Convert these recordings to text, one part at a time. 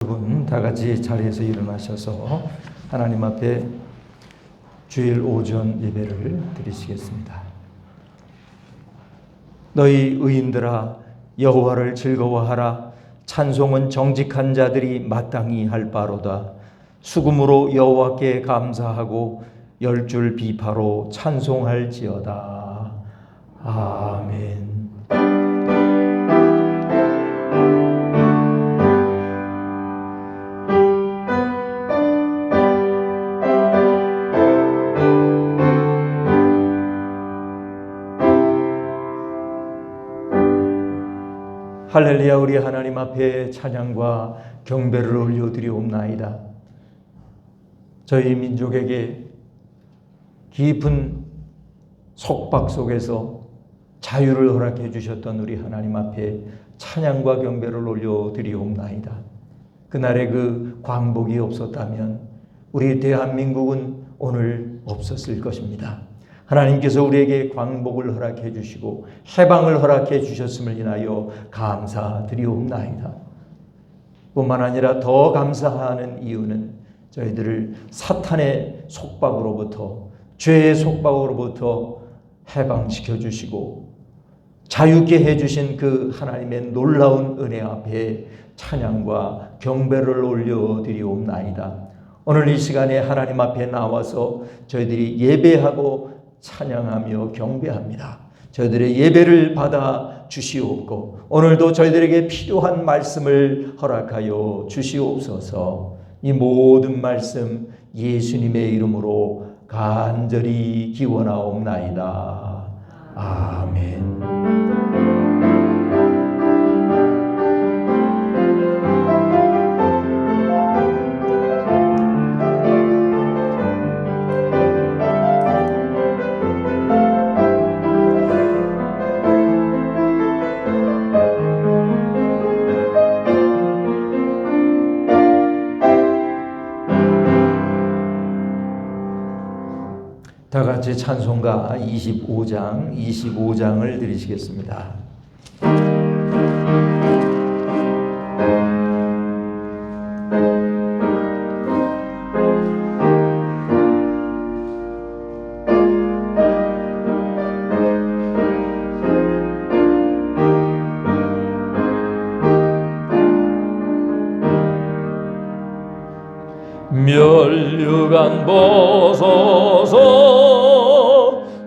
여러분 다 같이 자리에서 일어나셔서 하나님 앞에 주일 오전 예배를 드리시겠습니다. 너희 의인들아 여호와를 즐거워하라. 찬송은 정직한 자들이 마땅히 할 바로다. 수금으로 여호와께 감사하고 열줄 비파로 찬송할지어다. 아멘. 할렐루야. 우리 하나님 앞에 찬양과 경배를 올려드리옵나이다. 저희 민족에게 깊은 속박 속에서 자유를 허락해 주셨던 우리 하나님 앞에 찬양과 경배를 올려드리옵나이다. 그날의 그 광복이 없었다면 우리 대한민국은 오늘 없었을 것입니다. 하나님께서 우리에게 광복을 허락해 주시고 해방을 허락해 주셨음을 인하여 감사드리옵나이다. 뿐만 아니라 더 감사하는 이유는 저희들을 사탄의 속박으로부터, 죄의 속박으로부터 해방시켜 주시고 자유케 해주신 그 하나님의 놀라운 은혜 앞에 찬양과 경배를 올려드리옵나이다. 오늘 이 시간에 하나님 앞에 나와서 저희들이 예배하고 찬양하며 경배합니다. 저희들의 예배를 받아 주시옵고 오늘도 저희들에게 필요한 말씀을 허락하여 주시옵소서. 이 모든 말씀 예수님의 이름으로 간절히 기원하옵나이다. 아멘. 다 같이 찬송가 25장을 드리시겠습니다. 멸류관 벗어서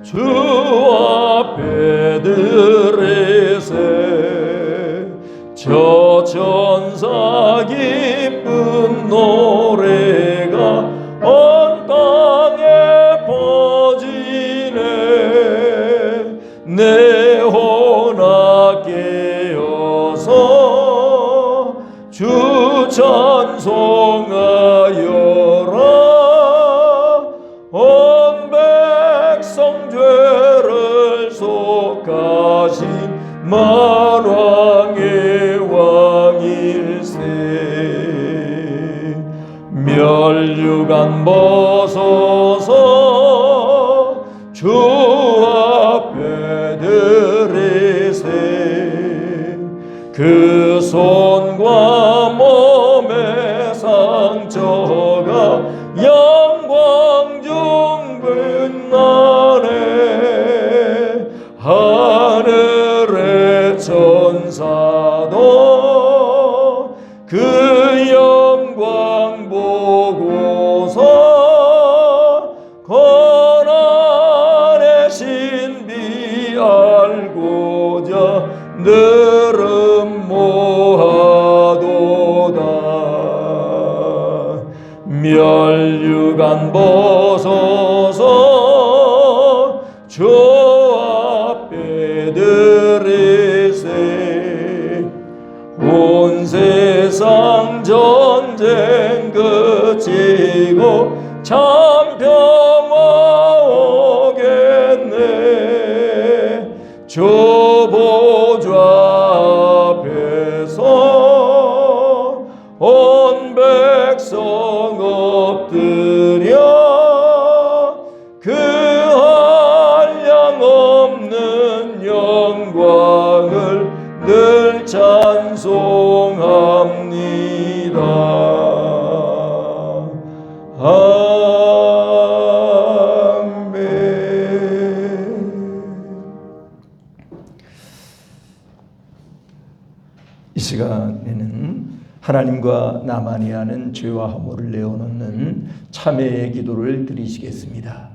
주 앞에 들으세. 저 천사 기쁜 노래가 온 땅에 퍼지네. 내 혼아 깨어서 주 찬송하여라. 온 백성 죄를 속하신 만왕의 왕일세. 멸류관 벗어서 주 앞에 들으세. 그 손과 몸의 상처가 영광 중 빛나네. 하늘의 천사도 그 영광 보고서 고난의 신비 알고자 늘은 모하도다. 멸류관 벗어서 주 앞에 들으세. 온 세상 전쟁 그치고 참 평화 오겠네. 주 보좌 앞에서 온 백성 엎드려 그 한량없는 영광을 늘 찬송합니다. 하나님과 나만이 하는 죄와 허물을 내어놓는 참회의 기도를 드리시겠습니다.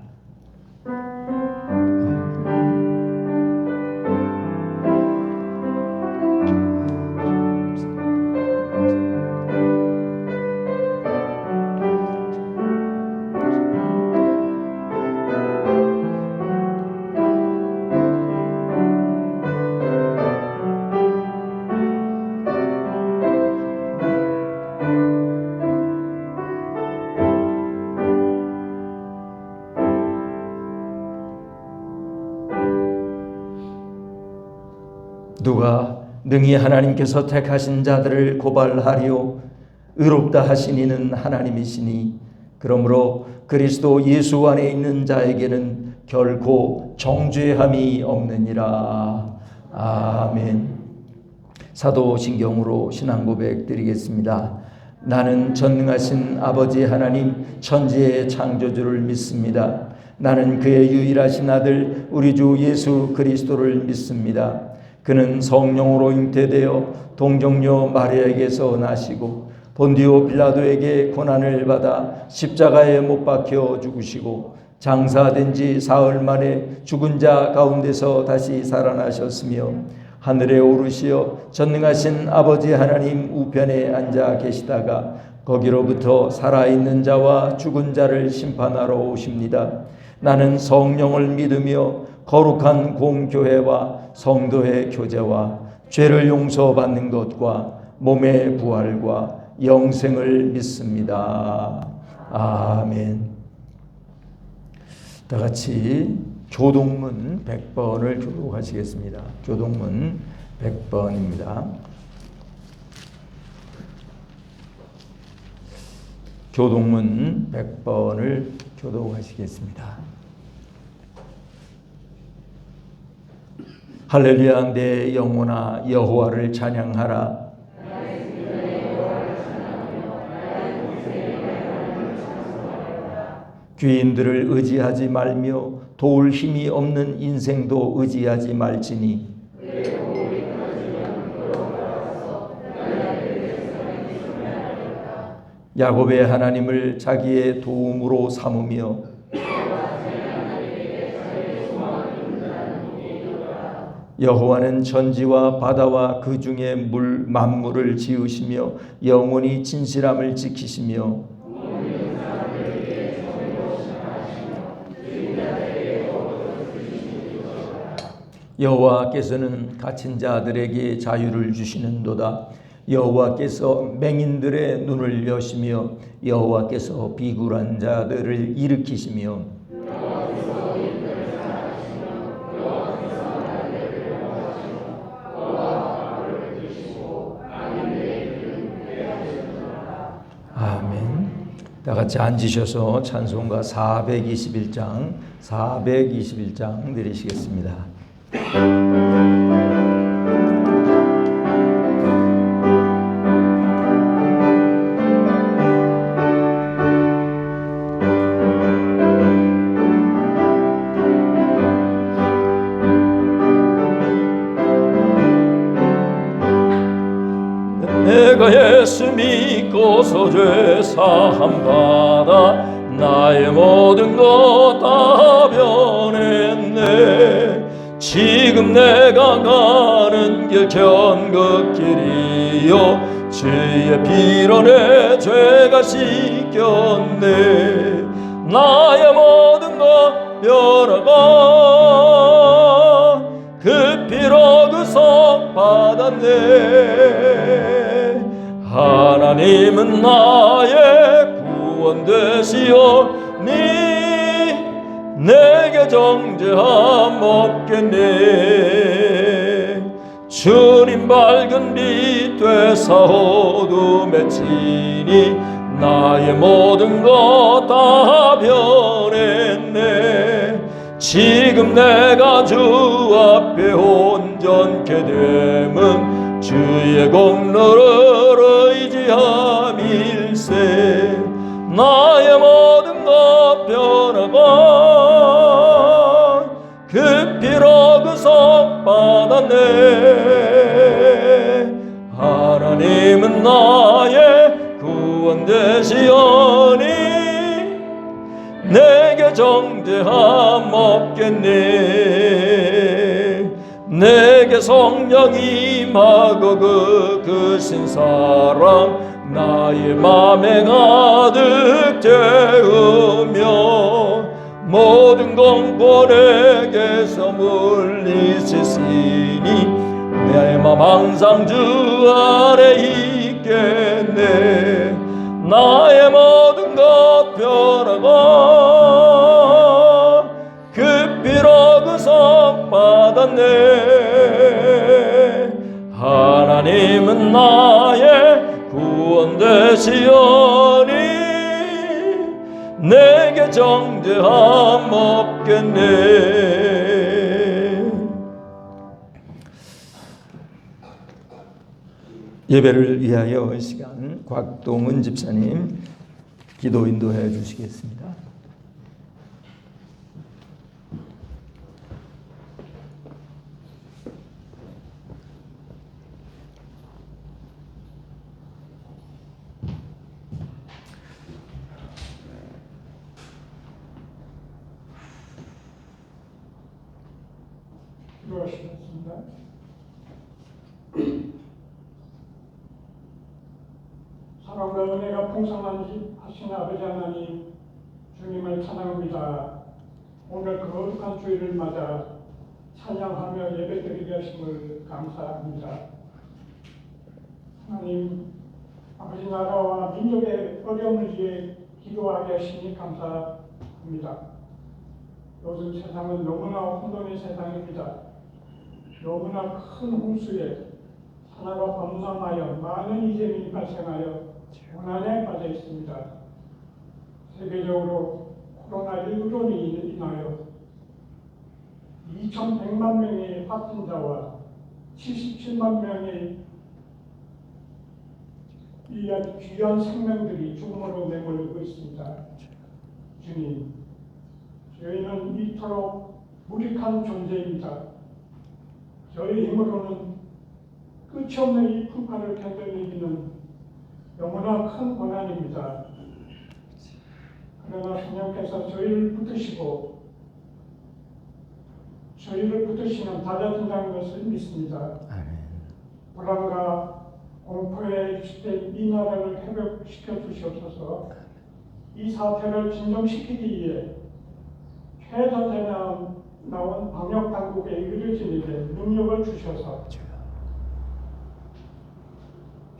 누가 능히 하나님께서 택하신 자들을 고발하리요 의롭다 하신 이는 하나님이시니 그러므로 그리스도 예수 안에 있는 자에게는 결코 정죄함이 없느니라. 아멘. 사도신경으로 신앙고백 드리겠습니다. 나는 전능하신 아버지 하나님 천지의 창조주를 믿습니다. 나는 그의 유일하신 아들 우리 주 예수 그리스도를 믿습니다. 그는 성령으로 잉태되어 동정녀 마리아에게서 나시고 본디오 빌라도에게 고난을 받아 십자가에 못 박혀 죽으시고 장사된 지 사흘 만에 죽은 자 가운데서 다시 살아나셨으며 하늘에 오르시어 전능하신 아버지 하나님 우편에 앉아 계시다가 거기로부터 살아있는 자와 죽은 자를 심판하러 오십니다. 나는 성령을 믿으며 거룩한 공교회와 성도의 교제와 죄를 용서받는 것과 몸의 부활과 영생을 믿습니다. 아멘. 다 같이 교동문 100번을 교독하시겠습니다. 교동문 100번입니다. 교동문 100번을 교독하시겠습니다. 할렐루야. 내 영혼아 여호와를 찬양하라. 귀인들을 의지하지 말며 도울 힘이 없는 인생도 의지하지 말지니 야곱의 하나님을 자기의 도움으로 삼으며 여호와는 천지와 바다와 그 중에 물 만물을 지으시며 영원히 진실함을 지키시며 여호와께서는 갇힌 자들에게 자유를 주시는도다. 여호와께서 맹인들의 눈을 여시며 여호와께서 비굴한 자들을 일으키시며 아멘. 다 같이 앉으셔서 찬송가 421장 드리시겠습니다. 내가 예수 믿고서 죄 사함 받아 나의 모든 것 다 변했네. 지금 내가 가는 길 견굣길이요 주의 피로 내 죄가 씻겼네. 나의 모든 것 변화가 그 피로 구속 받았네. 하나님은 나의 구원 되시오니 내게 정죄함 없겠네. 주님 밝은 빛 되사 어둠에 치니 나의 모든 것 다 변했네. 지금 내가 주 앞에 온전케 됨은 주의 공로를 의지함일세. 나의 모든 것 변화가 그 피로 구속 받았네. 하나님은 나의 되시오니 내게 정죄함 없겠네. 내게 성령 임하고 그신 사랑 나의 맘에 가득 채우며 모든 공포 내게서 물리치시니 내 맘 항상 주 안에 있겠네. 나의 모든 것 변화가 그 피로 구속받았네. 하나님은 나의 구원 되시오니 내게 정죄함 없겠네. 예배를 위하여 이 시간 곽동은 집사님 기도 인도해 주시겠습니다. 기도하시겠습니다. 사랑과 은혜가 풍성하신 아버지 하나님, 주님을 찬양합니다. 오늘 거룩한 주일을 맞아 찬양하며 예배드리게 하심을 감사합니다. 하나님, 아버지 나라와 민족의 어려움을 위해 기도하게 하시니 감사합니다. 요즘 세상은 너무나 혼돈의 세상입니다. 너무나 큰 홍수에 하나가 범람하여 많은 이재민이 발생하여 고난에 빠져 있습니다. 세계적으로 코로나19로 인하여 2,100만 명의 확진자와 77만 명의 이 아주 귀한 생명들이 죽음으로 내몰리고 있습니다. 주님, 저희는 이토록 무력한 존재입니다. 저희 힘으로는 끝이 없는 이 풍파를 견뎌내기는 너무나 큰 고난입니다. 그러나 주님께서 저희를 붙드시면 달라진다는 것을 믿습니다. 불안과 공포에 익숙된 이 나라를 회복시켜 주시옵소서. 이 사태를 진정시키기 위해 최전선에 나온 방역 당국의 의료진에게 능력을 주셔서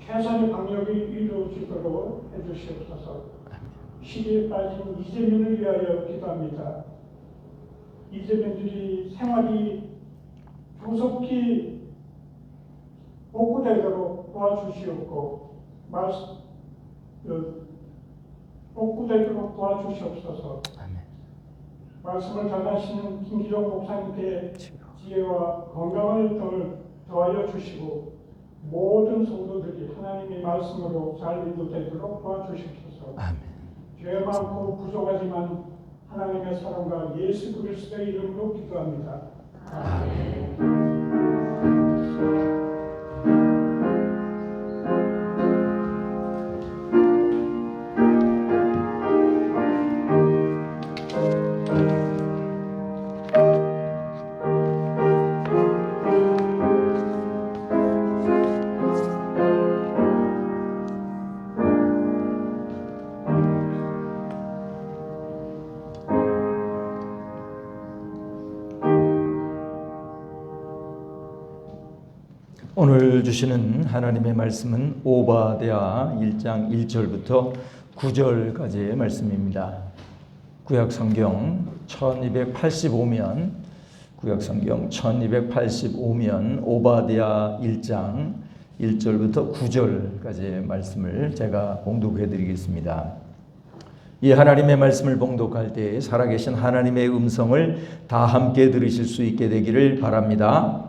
최선의 방역이 이루어지도록 해주시옵소서. 시기에 빠진 이재민을 위하여 기도합니다. 이재민들이 생활이 조속히 복구되도록 도와주시옵고 복구되도록 도와주시옵소서. 말씀을 전하시는 김기정 목사님께 지혜와 건강을 더하여 주시고 모든 성도들이 하나님의 말씀으로 잘 인도되도록 도와주시옵소서. 죄 많고 부족하지만 하나님의 사랑과 예수 그리스도의 이름으로 기도합니다. 아멘. 오늘 주시는 하나님의 말씀은 오바댜 1장 1절부터 9절까지의 말씀입니다. 구약성경 1285면 오바댜 1장 1절부터 9절까지의 말씀을 제가 봉독해 드리겠습니다. 이 하나님의 말씀을 봉독할 때 살아계신 하나님의 음성을 다 함께 들으실 수 있게 되기를 바랍니다.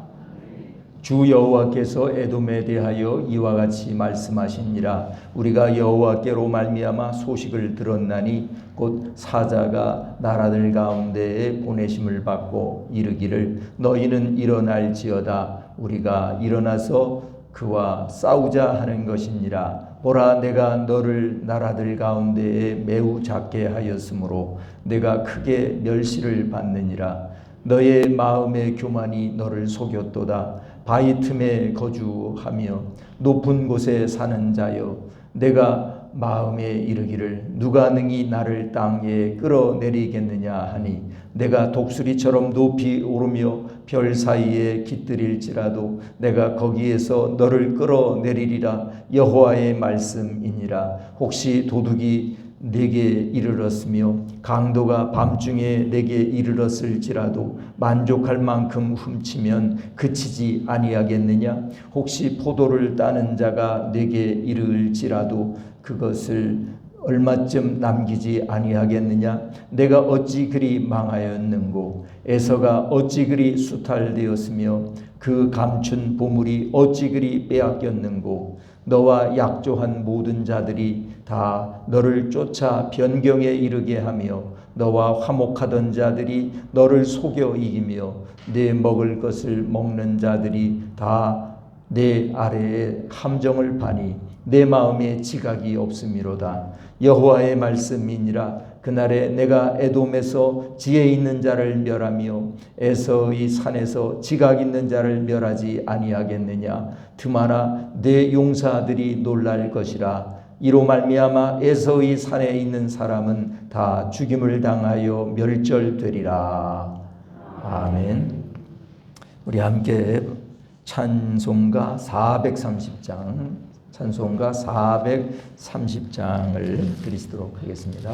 주 여호와께서 에돔에 대하여 이와 같이 말씀하시니라. 우리가 여호와께로 말미암아 소식을 들었나니 곧 사자가 나라들 가운데에 보내심을 받고 이르기를 너희는 일어날지어다. 우리가 일어나서 그와 싸우자 하는 것이니라. 보라 내가 너를 나라들 가운데에 매우 작게 하였으므로 내가 크게 멸시를 받느니라. 너의 마음의 교만이 너를 속였도다. 바위 틈에 거주하며 높은 곳에 사는 자여, 내가 마음에 이르기를 누가 능히 나를 땅에 끌어내리겠느냐 하니, 내가 독수리처럼 높이 오르며 별 사이에 깃들일지라도 내가 거기에서 너를 끌어내리리라. 여호와의 말씀이니라. 혹시 도둑이 내게 이르렀으며 강도가 밤중에 내게 이르렀을지라도 만족할 만큼 훔치면 그치지 아니하겠느냐? 혹시 포도를 따는 자가 내게 이르을지라도 그것을 얼마쯤 남기지 아니하겠느냐? 내가 어찌 그리 망하였는고 에서가 어찌 그리 수탈되었으며 그 감춘 보물이 어찌 그리 빼앗겼는고. 너와 약조한 모든 자들이 다 너를 쫓아 변경에 이르게 하며 너와 화목하던 자들이 너를 속여 이기며 내 먹을 것을 먹는 자들이 다 내 아래에 함정을 파니 내 마음에 지각이 없음이로다. 여호와의 말씀이니라. 그날에 내가 에돔에서 지혜 있는 자를 멸하며 에서의 산에서 지각 있는 자를 멸하지 아니하겠느냐? 틈하나 내 용사들이 놀랄 것이라. 이로 말미암아 에서의 산에 있는 사람은 다 죽임을 당하여 멸절되리라. 아멘. 우리 함께 찬송가 430장, 찬송가 430장을 드리도록 하겠습니다.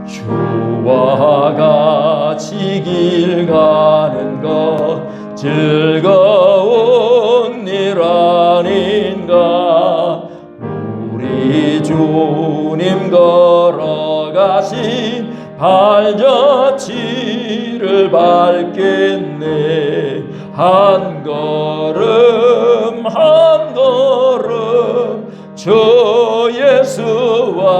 주와 같이 길 가는 것 즐거운 일 아닌가. 우리 주님 걸어가신 발자취를 밟겠네. 한 걸음 한 걸음 주 예수와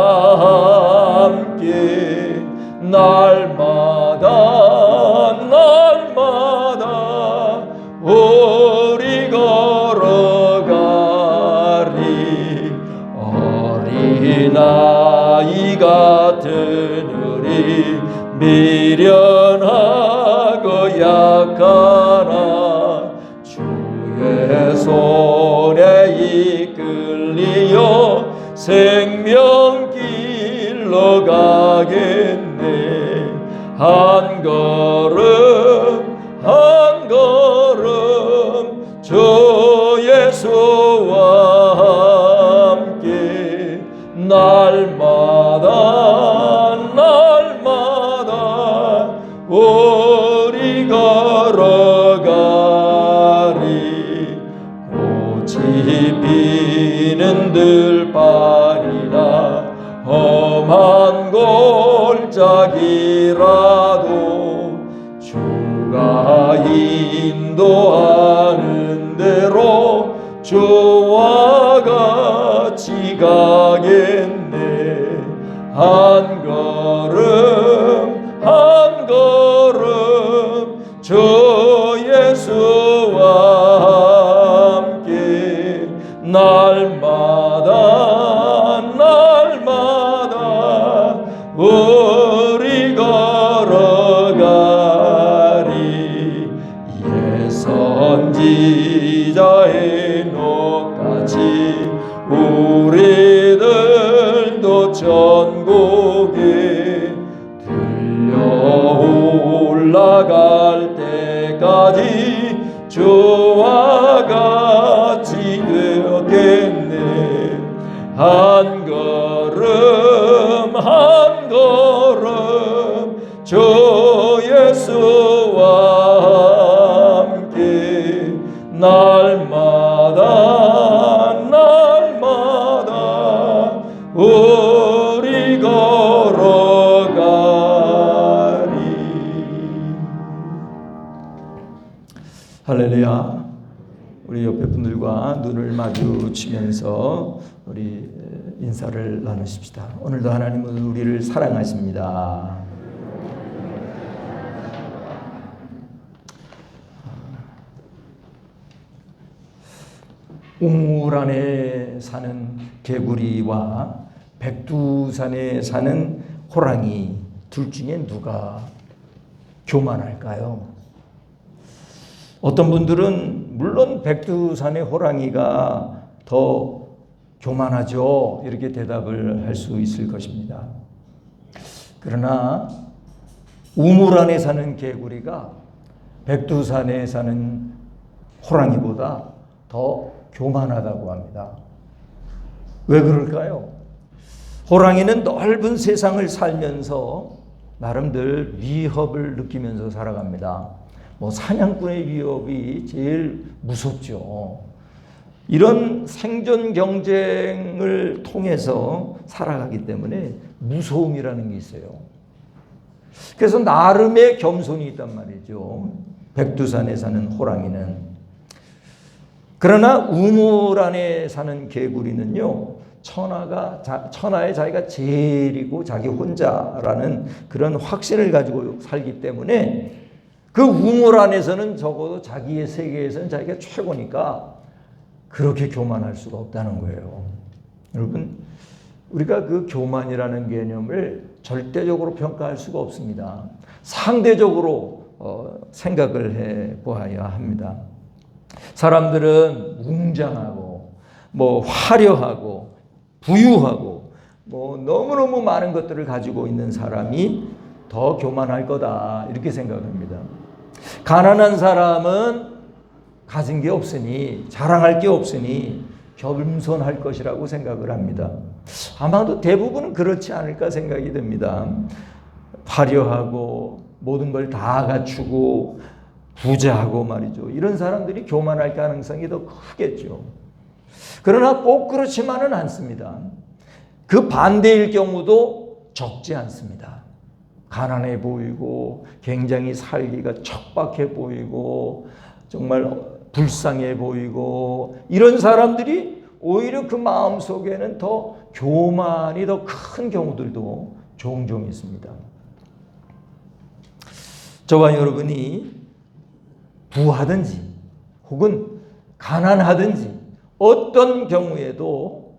함께 날마다 날마다 우리 걸어가리. 어린아이 같은 우리 미련하고 약하나 주의 손에 이끌리어 생명길로 가겠네. 한 걸음 한 걸음 주 예수와 함께 날마다 날마다 우리 걸어가리. 꽃이 피는 들판이나 험한 골짜기라도 주가 인도하는 대로 주와 같이 가겠네. 한 걸음 한 걸음 주 예수와 함께 날마다 날마다 우리 걸어가리. 옛 선지자 에녹같이 우리들도 천국에 들려 올라갈 때까지 주와 같이 되었겠네. 한 걸음 한 걸음 주 예수와 함께 날마다 날마다 우리 걸어가리. 할렐루야. 분들과 눈을 마주치면서 우리 인사를 나누십시다. 오늘도 하나님은 우리를 사랑하십니다. 우물 안에 사는 개구리와 백두산에 사는 호랑이 둘 중에 누가 교만할까요? 어떤 분들은 물론 백두산의 호랑이가 더 교만하죠. 이렇게 대답을 할 수 있을 것입니다. 그러나 우물 안에 사는 개구리가 백두산에 사는 호랑이보다 더 교만하다고 합니다. 왜 그럴까요? 호랑이는 넓은 세상을 살면서 나름대로 위협을 느끼면서 살아갑니다. 사냥꾼의 위협이 제일 무섭죠. 이런 생존 경쟁을 통해서 살아가기 때문에 무서움이라는 게 있어요. 그래서 나름의 겸손이 있단 말이죠. 백두산에 사는 호랑이는. 그러나 우물 안에 사는 개구리는요, 천하에 자기가 제일이고 자기 혼자라는 그런 확신을 가지고 살기 때문에 그 우물 안에서는 적어도 자기의 세계에서는 자기가 최고니까 그렇게 교만할 수가 없다는 거예요. 여러분, 우리가 그 교만이라는 개념을 절대적으로 평가할 수가 없습니다. 상대적으로 생각을 해 보아야 합니다. 사람들은 웅장하고 화려하고 부유하고 너무너무 많은 것들을 가지고 있는 사람이 더 교만할 거다 이렇게 생각합니다. 가난한 사람은 가진 게 없으니 자랑할 게 없으니 겸손할 것이라고 생각을 합니다. 아마도 대부분은 그렇지 않을까 생각이 됩니다. 화려하고 모든 걸 다 갖추고 부자하고 말이죠. 이런 사람들이 교만할 가능성이 더 크겠죠. 그러나 꼭 그렇지만은 않습니다. 그 반대일 경우도 적지 않습니다. 가난해 보이고 굉장히 살기가 척박해 보이고 정말 불쌍해 보이고 이런 사람들이 오히려 그 마음속에는 더 교만이 더 큰 경우들도 종종 있습니다. 저와 여러분이 부하든지 혹은 가난하든지 어떤 경우에도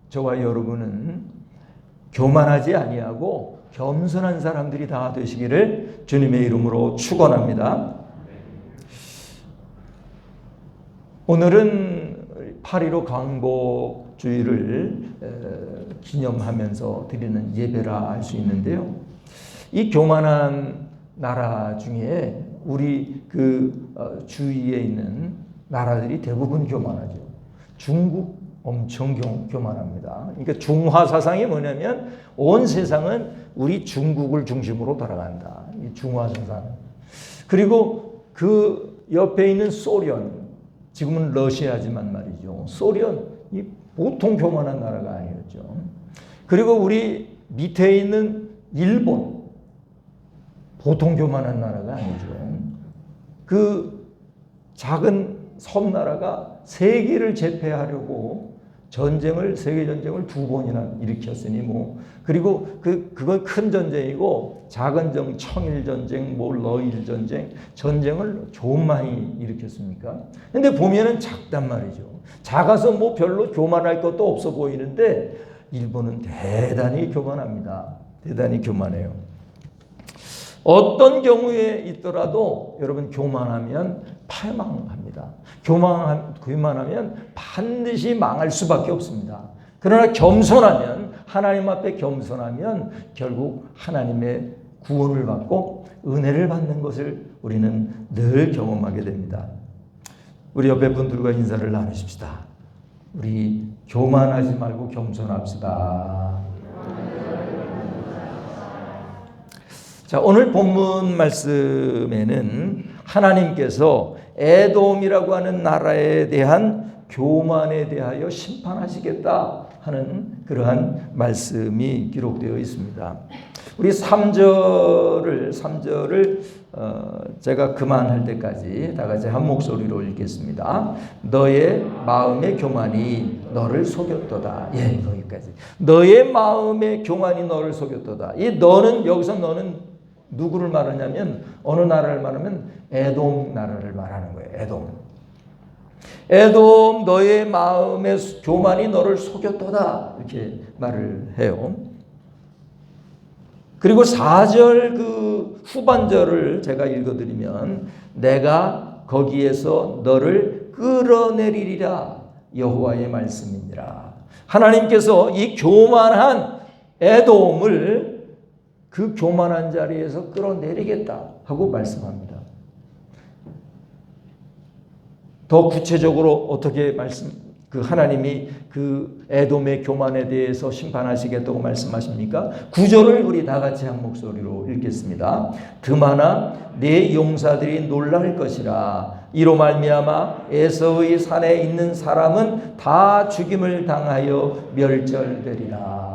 저와 여러분은 교만하지 아니하고 겸손한 사람들이 다 되시기를 주님의 이름으로 축원합니다. 오늘은 8.15 광복주의를 기념하면서 드리는 예배라 할 수 있는데요. 이 교만한 나라 중에 우리 주위에 있는 나라들이 대부분 교만하죠. 중국 엄청 교만합니다. 그러니까 중화 사상이 뭐냐면 온 세상은 우리 중국을 중심으로 돌아간다. 이 중화 사상. 그리고 그 옆에 있는 소련, 지금은 러시아지만 말이죠. 소련, 이 보통 교만한 나라가 아니었죠. 그리고 우리 밑에 있는 일본, 보통 교만한 나라가 아니죠. 그 작은 섬나라가 세계를 제패하려고 세계 전쟁을 2번이나 일으켰으니 그리고 그건 큰 전쟁이고 작은 청일 전쟁, 러일 전쟁을 좀 많이 일으켰습니까? 근데 보면은 작단 말이죠. 작아서 별로 교만할 것도 없어 보이는데 일본은 대단히 교만합니다. 대단히 교만해요. 어떤 경우에 있더라도 여러분 교만하면 패망합니다. 교만하면 반드시 망할 수밖에 없습니다. 그러나 겸손하면 하나님 앞에 겸손하면 결국 하나님의 구원을 받고 은혜를 받는 것을 우리는 늘 경험하게 됩니다. 우리 옆에 분들과 인사를 나누십시다. 우리 교만하지 말고 겸손합시다. 자, 오늘 본문 말씀에는 하나님께서 에돔이라고 하는 나라에 대한 교만에 대하여 심판하시겠다 하는 그러한 말씀이 기록되어 있습니다. 우리 3절을 제가 그만할 때까지 다 같이 한 목소리로 읽겠습니다. 너의 마음의 교만이 너를 속였도다. 예, 거기까지. 너의 마음의 교만이 너를 속였도다. 이 너는, 여기서 너는 누구를 말하냐면, 어느 나라를 말하면 에돔 나라를 말하는 거예요. 에돔 너의 마음의 교만이 너를 속였도다. 이렇게 말을 해요. 그리고 4절 그 후반절을 제가 읽어드리면, 내가 거기에서 너를 끌어내리리라 여호와의 말씀이니라. 하나님께서 이 교만한 에돔을 그 교만한 자리에서 끌어내리겠다 하고 말씀합니다. 더 구체적으로 어떻게 하나님이 그 에돔의 교만에 대해서 심판하시겠다고 말씀하십니까? 9절을 우리 다 같이 한 목소리로 읽겠습니다. 드마나 내 용사들이 놀랄 것이라. 이로 말미암아 에서의 산에 있는 사람은 다 죽임을 당하여 멸절되리라.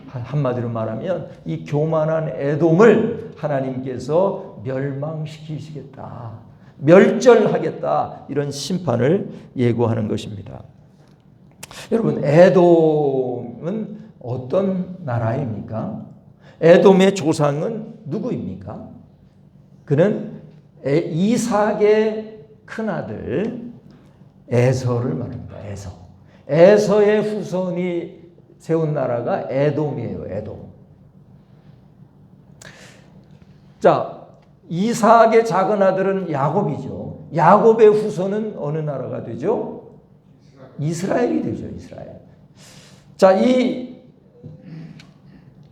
한마디로 말하면 이 교만한 에돔을 하나님께서 멸망시키시겠다. 멸절하겠다. 이런 심판을 예고하는 것입니다. 여러분, 에돔은 어떤 나라입니까? 에돔의 조상은 누구입니까? 그는 이삭의 큰아들 에서를 말합니다. 에서의 후손이 세운 나라가 에돔이에요. 에돔. 자, 이삭의 작은 아들은 야곱이죠. 야곱의 후손은 어느 나라가 되죠? 이스라엘이 되죠. 이스라엘. 자, 이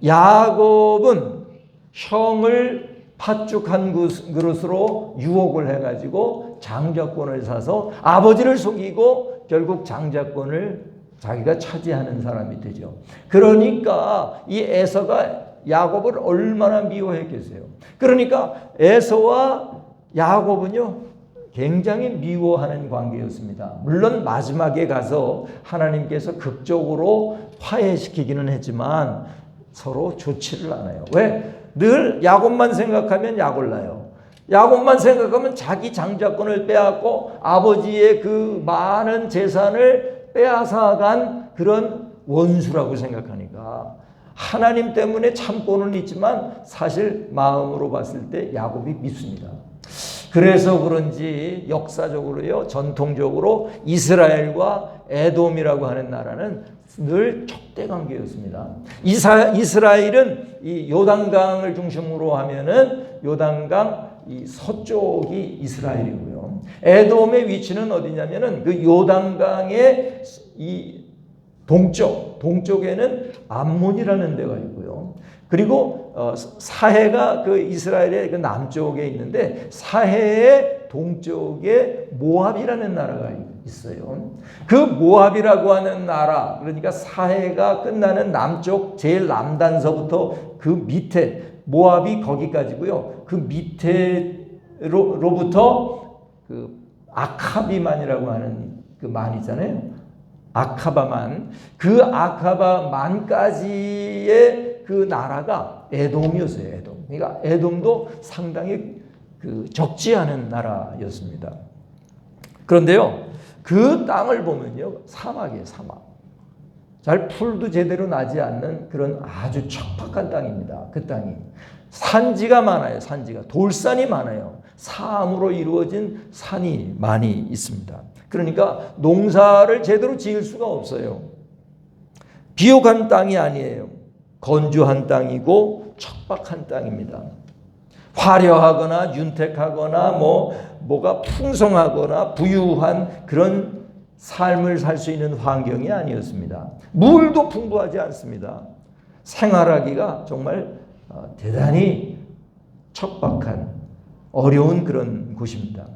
야곱은 형을 팥죽한 그릇으로 유혹을 해가지고 장자권을 사서 아버지를 속이고 결국 장자권을 자기가 차지하는 사람이 되죠. 그러니까 이 에서가 야곱을 얼마나 미워했겠어요. 그러니까 에서와 야곱은요 굉장히 미워하는 관계였습니다. 물론 마지막에 가서 하나님께서 극적으로 화해시키기는 했지만 서로 좋지를 않아요. 왜? 늘 야곱만 생각하면 약올라요. 야곱만 생각하면 자기 장자권을 빼앗고 아버지의 그 많은 재산을 빼앗아간 그런 원수라고 생각하니까 하나님 때문에 참고는 있지만 사실 마음으로 봤을 때 야곱이 믿습니다. 그래서 그런지 역사적으로요, 전통적으로 이스라엘과 에돔이라고 하는 나라는 늘 적대 관계였습니다. 이스라엘은 이 요단강을 중심으로 하면은 요단강 이 서쪽이 이스라엘이고요. 에돔의 위치는 어디냐면은 그 요단강의 이 동쪽에는 암몬이라는 데가 있고요. 그리고 사해가 그 이스라엘의 그 남쪽에 있는데 사해의 동쪽에 모압이라는 나라가 있어요. 그 모압이라고 하는 나라, 그러니까 사해가 끝나는 남쪽 제일 남단서부터 그 밑에 모압이 거기까지고요. 그 밑에로부터 그 아카비만이라고 하는 그 만 있잖아요. 아카바만, 그 아카바만까지의 그 나라가 에돔이었어요. 에돔. 그러니까 에돔도 상당히 그 적지 않은 나라였습니다. 그런데요, 그 땅을 보면요, 사막이에요, 사막. 잘 풀도 제대로 나지 않는 그런 아주 척박한 땅입니다. 그 땅이. 산지가 많아요, 산지가. 돌산이 많아요. 사암으로 이루어진 산이 많이 있습니다. 그러니까 농사를 제대로 지을 수가 없어요. 비옥한 땅이 아니에요. 건조한 땅이고 척박한 땅입니다. 화려하거나 윤택하거나 뭐가 풍성하거나 부유한 그런 삶을 살 수 있는 환경이 아니었습니다. 물도 풍부하지 않습니다. 생활하기가 정말 대단히 척박한 어려운 그런 곳입니다.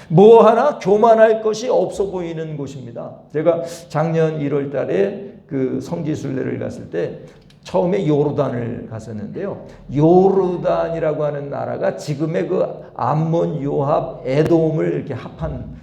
뭐 하나 교만할 것이 없어 보이는 곳입니다. 제가 작년 1월 달에 그 성지순례를 갔을 때 처음에 요르단을 갔었는데요. 요르단이라고 하는 나라가 지금의 그 암몬, 요압, 에돔을 이렇게 합한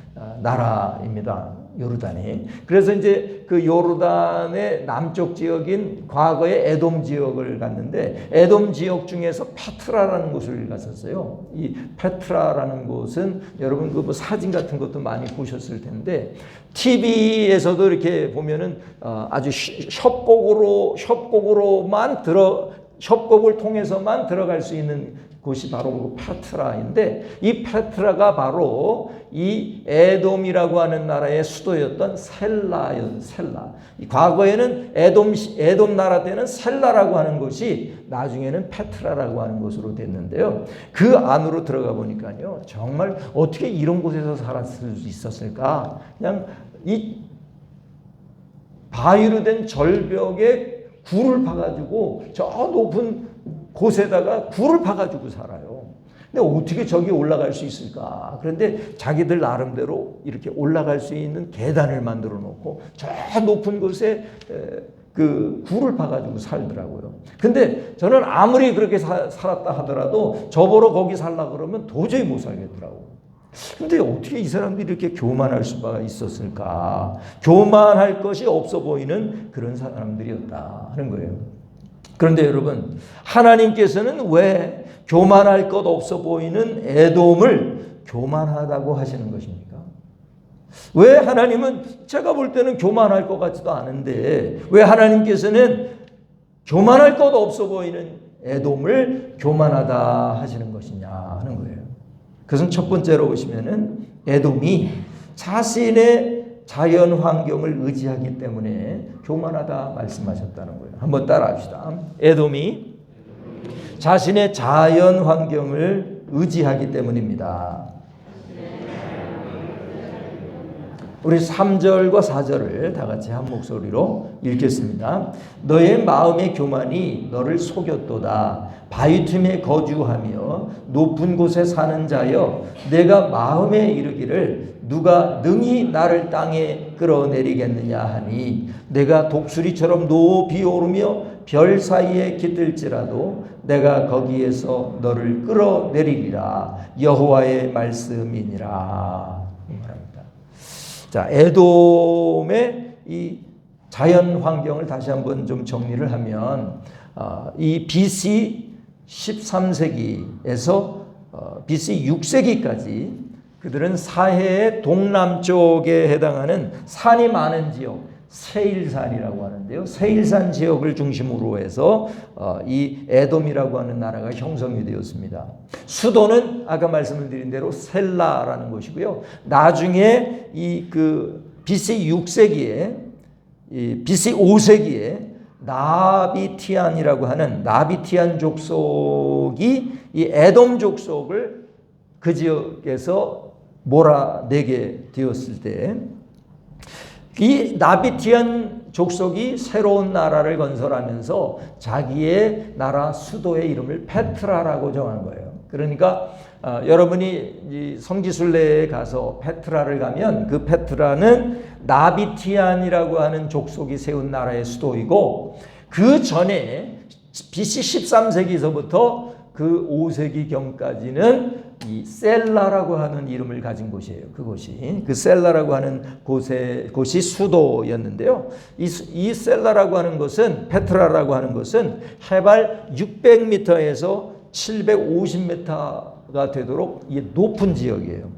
나라입니다. 요르단이. 그래서 이제 그 요르단의 남쪽 지역인 과거의 에돔 지역을 갔는데 에돔 지역 중에서 페트라라는 곳을 갔었어요. 이 페트라라는 곳은 여러분 그 뭐 사진 같은 것도 많이 보셨을 텐데 TV에서도 이렇게 보면은 아주 협곡을 통해서만 들어갈 수 있는 곳이 바로 그 페트라인데 이 페트라가 바로 이 에돔이라고 하는 나라의 수도였던 셀라. 과거에는 에돔 나라 때는 셀라라고 하는 곳이 나중에는 페트라라고 하는 곳으로 됐는데요. 그 안으로 들어가 보니까요. 정말 어떻게 이런 곳에서 살았을 수 있었을까? 그냥 이 바위로 된 절벽에 굴을 파가지고 저 높은 곳에다가 굴을 파가지고 살아요. 근데 어떻게 저기 올라갈 수 있을까? 그런데 자기들 나름대로 이렇게 올라갈 수 있는 계단을 만들어 놓고 저 높은 곳에 그 굴을 파가지고 살더라고요. 근데 저는 아무리 그렇게 살았다 하더라도 저보러 거기 살라 그러면 도저히 못 살겠더라고요. 근데 어떻게 이 사람들이 이렇게 교만할 수가 있었을까? 교만할 것이 없어 보이는 그런 사람들이었다 하는 거예요. 그런데 여러분, 하나님께서는 왜 교만할 것 없어 보이는 에돔을 교만하다고 하시는 것입니까? 왜 하나님은 제가 볼 때는 교만할 것 같지도 않은데 왜 하나님께서는 교만할 것 없어 보이는 에돔을 교만하다 하시는 것이냐 하는 거예요. 그것은 첫 번째로 보시면은 에돔이 자신의 자연 환경을 의지하기 때문에 교만하다 말씀하셨다는 거예요. 한번 따라합시다. 에돔이 자신의 자연 환경을 의지하기 때문입니다. 우리 3절과 4절을 다 같이 한 목소리로 읽겠습니다. 너의 마음의 교만이 너를 속였도다. 바위 틈에 거주하며 높은 곳에 사는 자여, 내가 마음에 이르기를 누가 능히 나를 땅에 끌어내리겠느냐 하니, 내가 독수리처럼 높이 오르며 별 사이에 깃들지라도 내가 거기에서 너를 끌어내리리라. 여호와의 말씀이니라. 자, 에돔의 이 자연 환경을 다시 한번 좀 정리를 하면 이 BC 13세기에서 BC 6세기까지 그들은 사해의 동남쪽에 해당하는 산이 많은 지역, 세일산이라고 하는데요. 세일산 지역을 중심으로 해서 이 에돔이라고 하는 나라가 형성이 되었습니다. 수도는 아까 말씀을 드린 대로 셀라라는 곳이고요. 나중에 이 그 BC 6세기에 BC 5세기에 나비티안이라고 하는 나비티안 족속이 이 에돔 족속을 그 지역에서 몰아내게 되었을 때 이 나비티안 족속이 새로운 나라를 건설하면서 자기의 나라 수도의 이름을 페트라라고 정한 거예요. 그러니까 여러분이 이 성지순례에 가서 페트라를 가면 그 페트라는 나비티안이라고 하는 족속이 세운 나라의 수도이고 그 전에 BC 13세기서부터 그 5세기경까지는 이 셀라라고 하는 이름을 가진 곳이에요. 그곳이 그 셀라라고 하는 곳이 수도였는데요. 이 셀라라고 하는 것은 페트라라고 하는 것은 해발 600m에서 750m가 되도록 높은 지역이에요.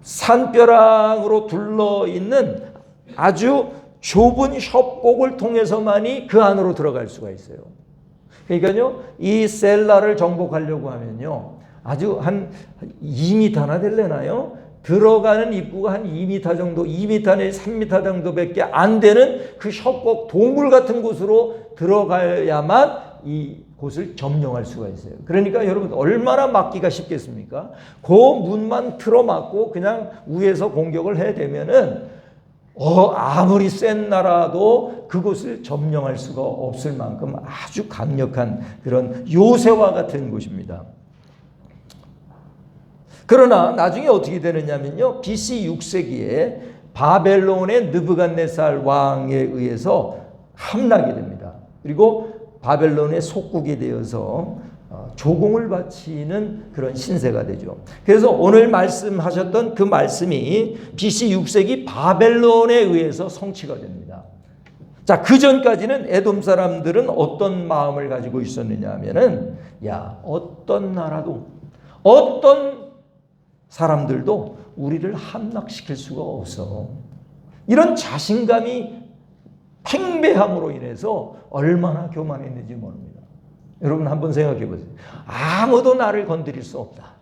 산벼락으로 둘러 있는 아주 좁은 협곡을 통해서만이 그 안으로 들어갈 수가 있어요. 그러니까요, 이 셀라를 정복하려고 하면요, 아주 한 2m나 될래나요? 들어가는 입구가 한 2m 정도, 2m 내지 3m 정도밖에 안 되는 그 협곡 동굴 같은 곳으로 들어가야만 이 곳을 점령할 수가 있어요. 그러니까 여러분 얼마나 막기가 쉽겠습니까? 그 문만 틀어막고 그냥 위에서 공격을 해대면은 아무리 센 나라도 그곳을 점령할 수가 없을 만큼 아주 강력한 그런 요새와 같은 곳입니다. 그러나 나중에 어떻게 되느냐면요, BC 6세기에 바벨론의 느부갓네살 왕에 의해서 함락이 됩니다. 그리고 바벨론의 속국이 되어서 조공을 바치는 그런 신세가 되죠. 그래서 오늘 말씀하셨던 그 말씀이 BC 6세기 바벨론에 의해서 성취가 됩니다. 자, 그 전까지는 에돔 사람들은 어떤 마음을 가지고 있었느냐 하면은, 야, 어떤 나라도, 어떤 사람들도 우리를 함락시킬 수가 없어. 이런 자신감이 팽배함으로 인해서 얼마나 교만했는지 모릅니다. 여러분 한번 생각해 보세요. 아무도 나를 건드릴 수 없다.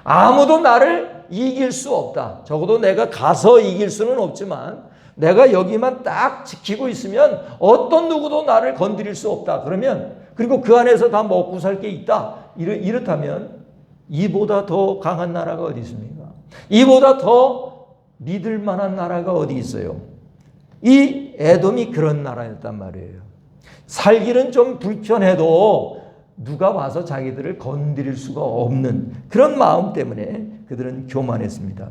아무도 나를 이길 수 없다. 적어도 내가 가서 이길 수는 없지만 내가 여기만 딱 지키고 있으면 어떤 누구도 나를 건드릴 수 없다. 그러면 그리고 그 안에서 다 먹고 살 게 있다. 이렇다면 이보다 더 강한 나라가 어디 있습니까? 이보다 더 믿을 만한 나라가 어디 있어요? 이 에돔이 그런 나라였단 말이에요. 살기는 좀 불편해도 누가 와서 자기들을 건드릴 수가 없는 그런 마음 때문에 그들은 교만했습니다.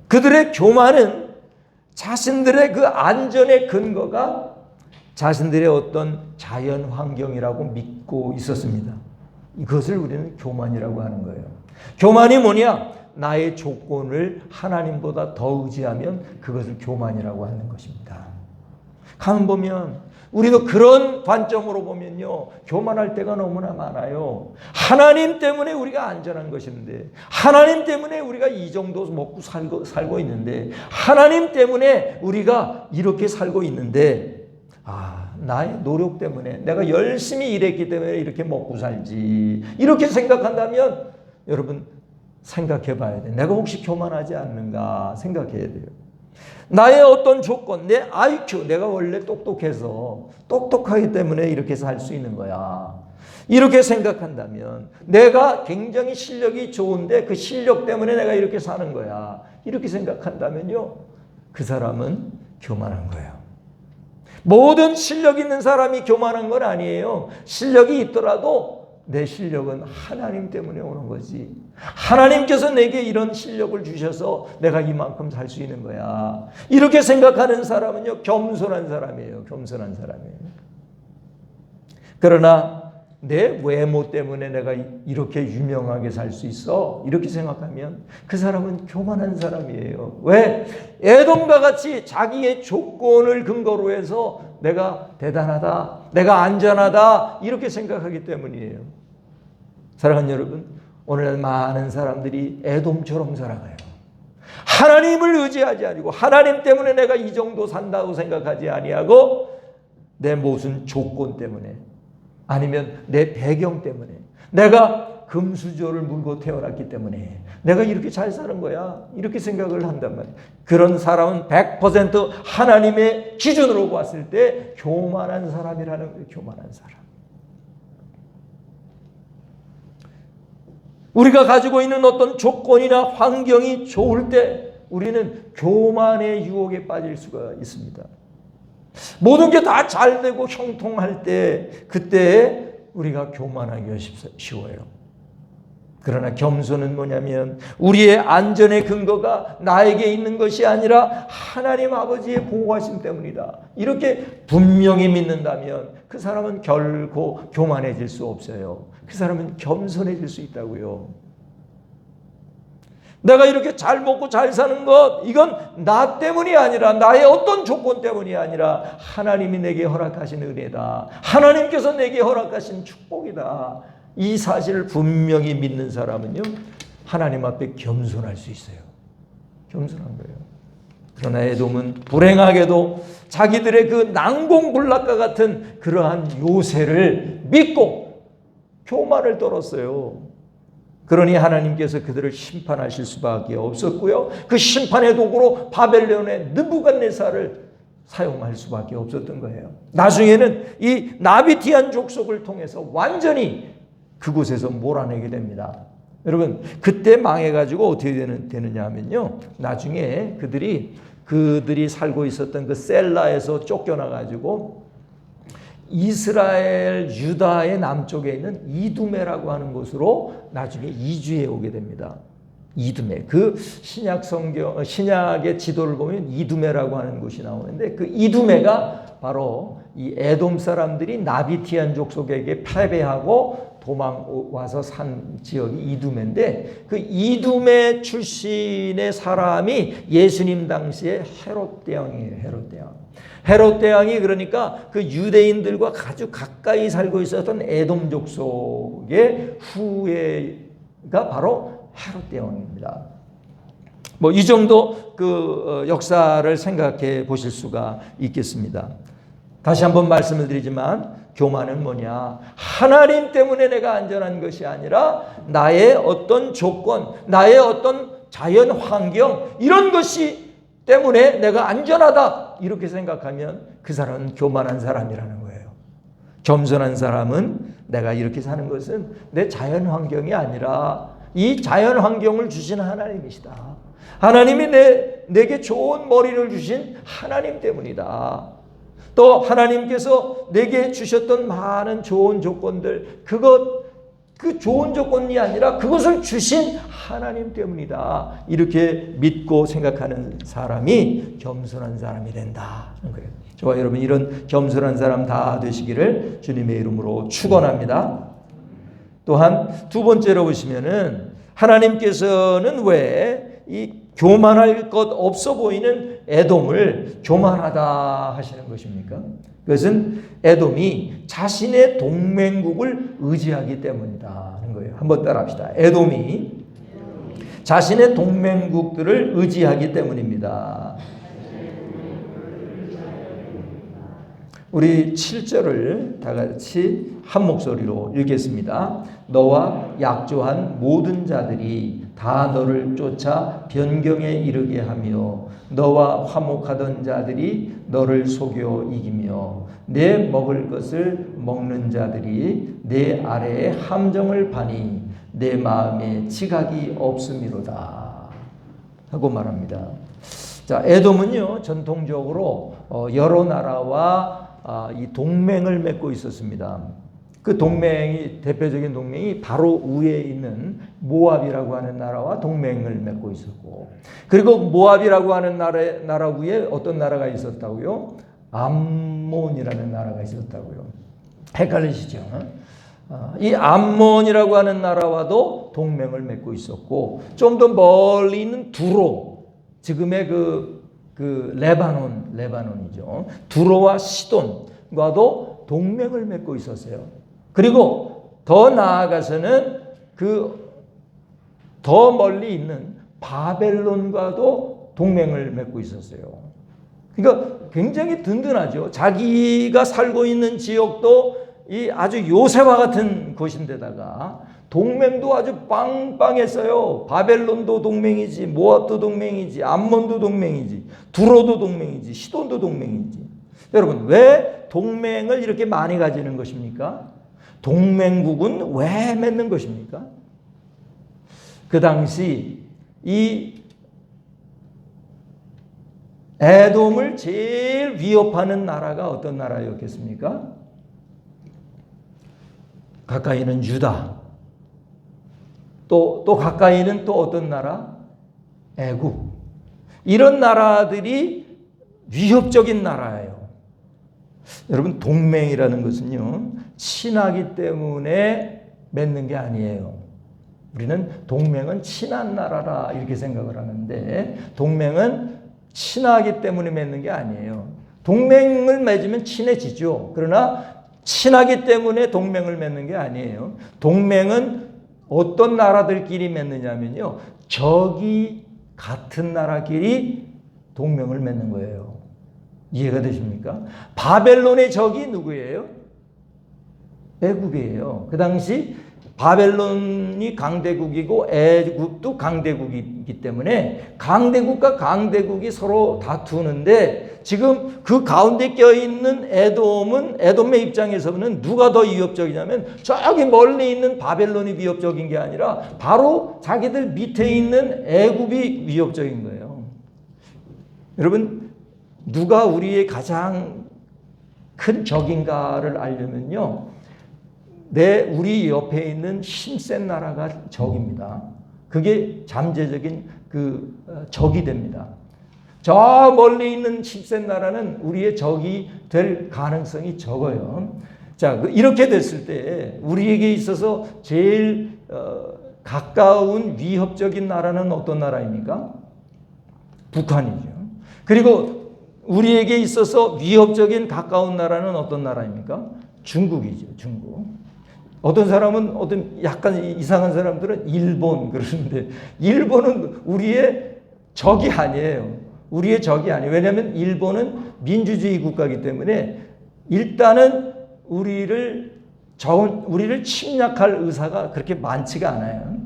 그들의 교만은 자신들의 그 안전의 근거가 자신들의 어떤 자연 환경이라고 믿고 있었습니다. 이것을 우리는 교만이라고 하는 거예요. 교만이 뭐냐? 나의 조건을 하나님보다 더 의지하면 그것을 교만이라고 하는 것입니다. 가만 보면 우리도 그런 관점으로 보면요, 교만할 때가 너무나 많아요. 하나님 때문에 우리가 안전한 것인데, 하나님 때문에 우리가 이 정도 먹고 살고 있는데, 하나님 때문에 우리가 이렇게 살고 있는데, 나의 노력 때문에, 내가 열심히 일했기 때문에 이렇게 먹고 살지, 이렇게 생각한다면 여러분 생각해 봐야 돼. 내가 혹시 교만하지 않는가 생각해야 돼요. 나의 어떤 조건, 내 IQ, 내가 원래 똑똑해서 똑똑하기 때문에 이렇게 살 수 있는 거야. 이렇게 생각한다면 내가 굉장히 실력이 좋은데 그 실력 때문에 내가 이렇게 사는 거야. 이렇게 생각한다면요, 그 사람은 교만한 거예요. 모든 실력 있는 사람이 교만한 건 아니에요. 실력이 있더라도 내 실력은 하나님 때문에 오는 거지. 하나님께서 내게 이런 실력을 주셔서 내가 이만큼 살 수 있는 거야. 이렇게 생각하는 사람은요, 겸손한 사람이에요. 겸손한 사람이에요. 그러나 내 외모 때문에 내가 이렇게 유명하게 살 수 있어, 이렇게 생각하면 그 사람은 교만한 사람이에요. 왜? 에돔과 같이 자기의 조건을 근거로 해서 내가 대단하다, 내가 안전하다, 이렇게 생각하기 때문이에요. 사랑하는 여러분, 오늘날 많은 사람들이 에돔처럼 살아가요. 하나님을 의지하지 아니고 하나님 때문에 내가 이 정도 산다고 생각하지 아니하고 내 무슨 조건 때문에, 아니면 내 배경 때문에, 내가 금수저를 물고 태어났기 때문에 내가 이렇게 잘 사는 거야, 이렇게 생각을 한단 말이에요. 그런 사람은 100% 하나님의 기준으로 봤을 때 교만한 사람이라는 거예요. 교만한 사람. 우리가 가지고 있는 어떤 조건이나 환경이 좋을 때 우리는 교만의 유혹에 빠질 수가 있습니다. 모든 게 다 잘 되고 형통할 때, 그때 우리가 교만하기가 쉬워요. 그러나 겸손은 뭐냐면 우리의 안전의 근거가 나에게 있는 것이 아니라 하나님 아버지의 보호하심 때문이다, 이렇게 분명히 믿는다면 그 사람은 결코 교만해질 수 없어요. 그 사람은 겸손해질 수 있다고요. 내가 이렇게 잘 먹고 잘 사는 것, 이건 나 때문이 아니라, 나의 어떤 조건 때문이 아니라 하나님이 내게 허락하신 은혜다, 하나님께서 내게 허락하신 축복이다, 이 사실을 분명히 믿는 사람은요, 하나님 앞에 겸손할 수 있어요. 겸손한 거예요. 그러나 에돔은 불행하게도 자기들의 그 난공불락과 같은 그러한 요새를 믿고 교만을 떨었어요. 그러니 하나님께서 그들을 심판하실 수밖에 없었고요, 그 심판의 도구로 바벨론의 느부갓네살을 사용할 수밖에 없었던 거예요. 나중에는 이 나비티안 족속을 통해서 완전히 그곳에서 몰아내게 됩니다. 여러분, 그때 망해가지고 어떻게 되느냐 하면요, 나중에 그들이 살고 있었던 그 셀라에서 쫓겨나가지고 이스라엘 유다의 남쪽에 있는 이두메라고 하는 곳으로 나중에 이주해 오게 됩니다. 이두메, 그 신약의 지도를 보면 이두메라고 하는 곳이 나오는데, 그 이두메가 바로 이 에돔 사람들이 나비티안 족속에게 패배하고 도망와서 산 지역이 이두메인데, 그 이두메 출신의 사람이 예수님 당시에 헤롯 대왕이에요. 헤롯 대왕. 헤롯 대왕이 그러니까 그 유대인들과 아주 가까이 살고 있었던 에돔 족속의 후예가 바로 헤롯 대왕입니다. 뭐 이 정도 그 역사를 생각해 보실 수가 있겠습니다. 다시 한번 말씀을 드리지만 교만은 뭐냐? 하나님 때문에 내가 안전한 것이 아니라 나의 어떤 조건, 나의 어떤 자연 환경, 이런 것이 때문에 내가 안전하다, 이렇게 생각하면 그 사람은 교만한 사람이라는 거예요. 겸손한 사람은 내가 이렇게 사는 것은 내 자연 환경이 아니라 이 자연 환경을 주신 하나님이시다. 하나님이 내게 좋은 머리를 주신 하나님 때문이다. 또 하나님께서 내게 주셨던 많은 좋은 조건들, 그 좋은 조건이 아니라 그것을 주신 하나님 때문이다. 이렇게 믿고 생각하는 사람이 겸손한 사람이 된다. 저와 여러분, 이런 겸손한 사람 다 되시기를 주님의 이름으로 축원합니다. 또한 두 번째로 보시면은 하나님께서는 왜 이 교만할 것 없어 보이는 에돔을 교만하다 하시는 것입니까? 그것은 에돔이 자신의 동맹국을 의지하기 때문이다 하는 거예요. 한번 따라합시다. 에돔이 자신의 동맹국들을 의지하기 때문입니다. 우리 7절을 다 같이 한 목소리로 읽겠습니다. 너와 약조한 모든 자들이 다 너를 쫓아 변경에 이르게 하며 너와 화목하던 자들이 너를 속여 이기며 내 먹을 것을 먹는 자들이 내 아래에 함정을 파니 내 마음에 지각이 없음이로다 하고 말합니다. 자, 에돔은요 전통적으로 여러 나라와 이 동맹을 맺고 있었습니다. 그 동맹이, 대표적인 동맹이 바로 위에 있는 모압이라고 하는 나라와 동맹을 맺고 있었고, 그리고 모압이라고 하는 나라 위에 어떤 나라가 있었다고요? 암몬이라는 나라가 있었다고요. 헷갈리시죠? 이 암몬이라고 하는 나라와도 동맹을 맺고 있었고, 좀 더 멀리 있는 두로, 지금의 그 레바논이죠. 두로와 시돈과도 동맹을 맺고 있었어요. 그리고 더 나아가서는 그 더 멀리 있는 바벨론과도 동맹을 맺고 있었어요. 그러니까 굉장히 든든하죠. 자기가 살고 있는 지역도 이 아주 요새와 같은 곳인데다가 동맹도 아주 빵빵했어요. 바벨론도 동맹이지, 모압도 동맹이지, 암몬도 동맹이지, 두로도 동맹이지, 시돈도 동맹이지. 여러분, 왜 동맹을 이렇게 많이 가지는 것입니까? 동맹국은 왜 맺는 것입니까? 그 당시 이 에돔을 제일 위협하는 나라가 어떤 나라였겠습니까? 가까이는 유다, 또 가까이는 또 어떤 나라? 애굽. 이런 나라들이 위협적인 나라예요. 여러분, 동맹이라는 것은요, 친하기 때문에 맺는 게 아니에요. 우리는 동맹은 친한 나라라 이렇게 생각을 하는데, 동맹은 친하기 때문에 맺는 게 아니에요. 동맹을 맺으면 친해지죠. 그러나 친하기 때문에 동맹을 맺는 게 아니에요. 동맹은 어떤 나라들끼리 맺느냐면요, 적이 같은 나라끼리 동맹을 맺는 거예요. 이해가 되십니까? 바벨론의 적이 누구예요? 애굽이에요. 그 당시 바벨론이 강대국이고 애굽도 강대국이기 때문에 강대국과 강대국이 서로 다투는데, 지금 그 가운데 껴있는 에돔의 입장에서는 누가 더 위협적이냐면 저기 멀리 있는 바벨론이 위협적인 게 아니라 바로 자기들 밑에 있는 애굽이 위협적인 거예요. 여러분, 누가 우리의 가장 큰 적인가를 알려면요, 우리 옆에 있는 힘센 나라가 적입니다. 그게 잠재적인 그 적이 됩니다. 저 멀리 있는 10세 나라는 우리의 적이 될 가능성이 적어요. 자, 이렇게 됐을 때 우리에게 있어서 제일 가까운 위협적인 나라는 어떤 나라입니까? 북한이죠. 그리고 우리에게 있어서 위협적인 가까운 나라는 어떤 나라입니까? 중국이죠. 중국. 어떤 사람은 약간 이상한 사람들은 일본 그러는데 일본은 우리의 적이 아니에요. 우리의 적이 아니에요. 왜냐하면 일본은 민주주의 국가이기 때문에 일단은 우리를 침략할 의사가 그렇게 많지가 않아요.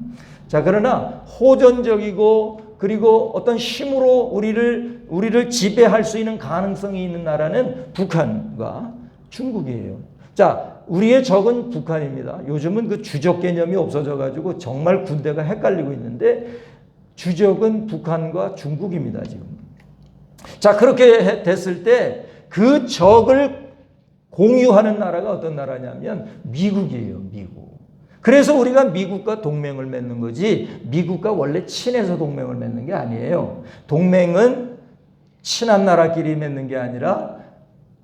자, 그러나 호전적이고 그리고 어떤 힘으로 우리를 지배할 수 있는 가능성이 있는 나라는 북한과 중국이에요. 자, 우리의 적은 북한입니다. 요즘은 그 주적 개념이 없어져가지고 정말 군대가 헷갈리고 있는데 주적은 북한과 중국입니다, 지금. 자, 그렇게 됐을 때 그 적을 공유하는 나라가 어떤 나라냐면 미국이에요, 미국. 그래서 우리가 미국과 동맹을 맺는 거지 미국과 원래 친해서 동맹을 맺는 게 아니에요. 동맹은 친한 나라끼리 맺는 게 아니라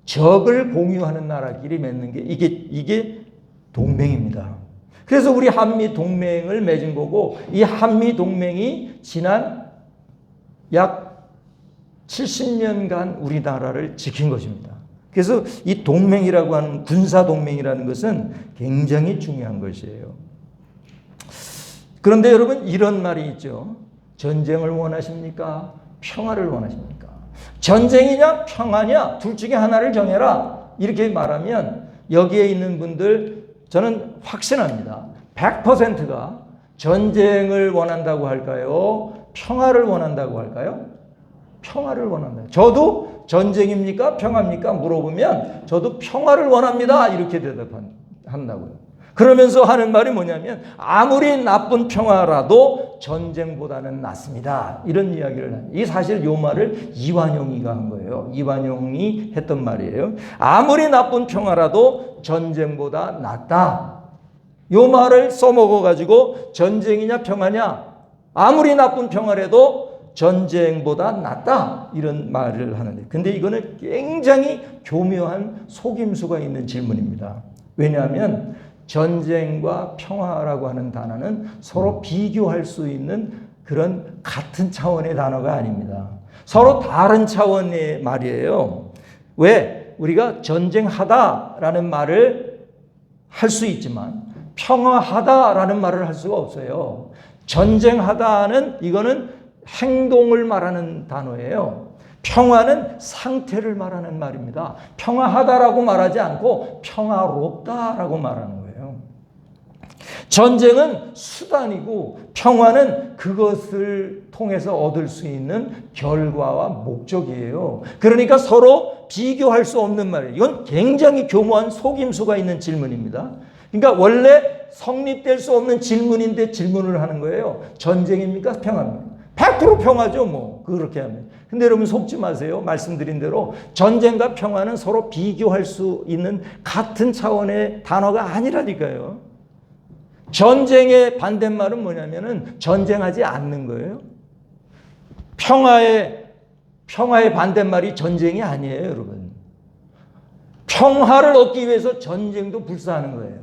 적을 공유하는 나라끼리 맺는 게 이게 동맹입니다. 그래서 우리 한미 동맹을 맺은 거고 이 한미 동맹이 지난 약 70년간 우리나라를 지킨 것입니다. 그래서 이 동맹이라고 하는 군사 동맹이라는 것은 굉장히 중요한 것이에요. 그런데 여러분 이런 말이 있죠. 전쟁을 원하십니까? 평화를 원하십니까? 전쟁이냐 평화냐 둘 중에 하나를 정해라 이렇게 말하면 여기에 있는 분들 저는 확신합니다. 100%가 전쟁을 원한다고 할까요? 평화를 원한다고 할까요? 평화를 원한다. 저도 전쟁입니까? 평화입니까? 물어보면 저도 평화를 원합니다. 이렇게 대답한다고요. 그러면서 하는 말이 뭐냐면 아무리 나쁜 평화라도 전쟁보다는 낫습니다. 이런 이야기를 합니다. 이 사실 요 말을 이완용이가 한 거예요. 이완용이 했던 말이에요. 아무리 나쁜 평화라도 전쟁보다 낫다. 요 말을 써먹어가지고 전쟁이냐 평화냐 아무리 나쁜 평화라도 전쟁보다 낫다 이런 말을 하는데 근데 이거는 굉장히 교묘한 속임수가 있는 질문입니다. 왜냐하면 전쟁과 평화라고 하는 단어는 서로 비교할 수 있는 그런 같은 차원의 단어가 아닙니다. 서로 다른 차원의 말이에요. 왜? 우리가 전쟁하다라는 말을 할 수 있지만 평화하다라는 말을 할 수가 없어요. 전쟁하다는 이거는 행동을 말하는 단어예요. 평화는 상태를 말하는 말입니다. 평화하다라고 말하지 않고 평화롭다라고 말하는 거예요. 전쟁은 수단이고 평화는 그것을 통해서 얻을 수 있는 결과와 목적이에요. 그러니까 서로 비교할 수 없는 말이에요. 이건 굉장히 교묘한 속임수가 있는 질문입니다. 그러니까 원래 성립될 수 없는 질문인데 질문을 하는 거예요. 전쟁입니까? 평화입니까? 100% 평화죠, 뭐. 그렇게 하면. 근데 여러분 속지 마세요. 말씀드린 대로 전쟁과 평화는 서로 비교할 수 있는 같은 차원의 단어가 아니라니까요. 전쟁의 반대말은 뭐냐면은 전쟁하지 않는 거예요. 평화의 반대말이 전쟁이 아니에요, 여러분. 평화를 얻기 위해서 전쟁도 불사하는 거예요.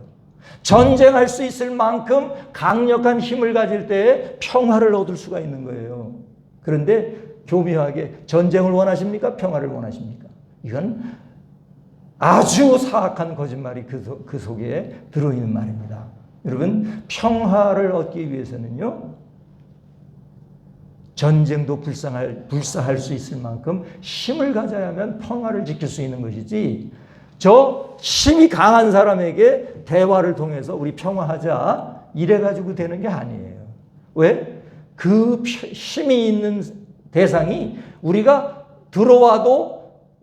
전쟁할 수 있을 만큼 강력한 힘을 가질 때에 평화를 얻을 수가 있는 거예요. 그런데 교묘하게 전쟁을 원하십니까? 평화를 원하십니까? 이건 아주 사악한 거짓말이 그 속에 들어있는 말입니다. 여러분, 평화를 얻기 위해서는요, 전쟁도 불사할 수 있을 만큼 힘을 가져야만 평화를 지킬 수 있는 것이지, 저 힘이 강한 사람에게 대화를 통해서 우리 평화하자 이래가지고 되는 게 아니에요. 왜? 그 힘이 있는 대상이 우리가 들어와도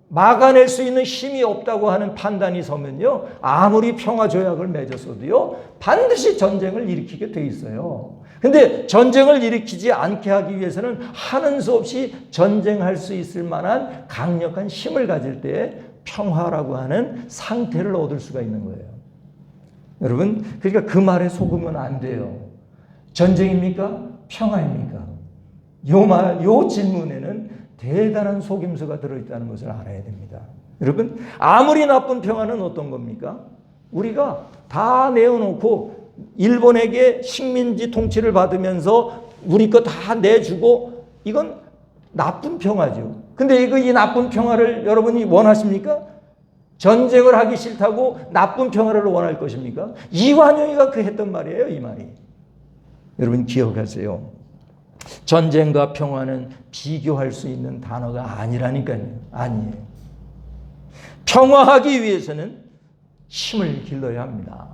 막아낼 수 있는 힘이 없다고 하는 판단이 서면요, 아무리 평화 조약을 맺었어도요 반드시 전쟁을 일으키게 돼 있어요. 근데 전쟁을 일으키지 않게 하기 위해서는 하는 수 없이 전쟁할 수 있을 만한 강력한 힘을 가질 때 평화라고 하는 상태를 얻을 수가 있는 거예요. 여러분, 그러니까 그 말에 속으면 안 돼요. 전쟁입니까? 평화입니까? 요 질문에는 대단한 속임수가 들어있다는 것을 알아야 됩니다. 여러분, 아무리 나쁜 평화는 어떤 겁니까? 우리가 다 내어놓고 일본에게 식민지 통치를 받으면서 우리 거 다 내주고, 이건 나쁜 평화죠. 근데 이 나쁜 평화를 여러분이 원하십니까? 전쟁을 하기 싫다고 나쁜 평화를 원할 것입니까? 이완용이가 그 했던 말이에요, 이 말이. 여러분 기억하세요. 전쟁과 평화는 비교할 수 있는 단어가 아니라니까요. 아니에요. 평화하기 위해서는 힘을 길러야 합니다.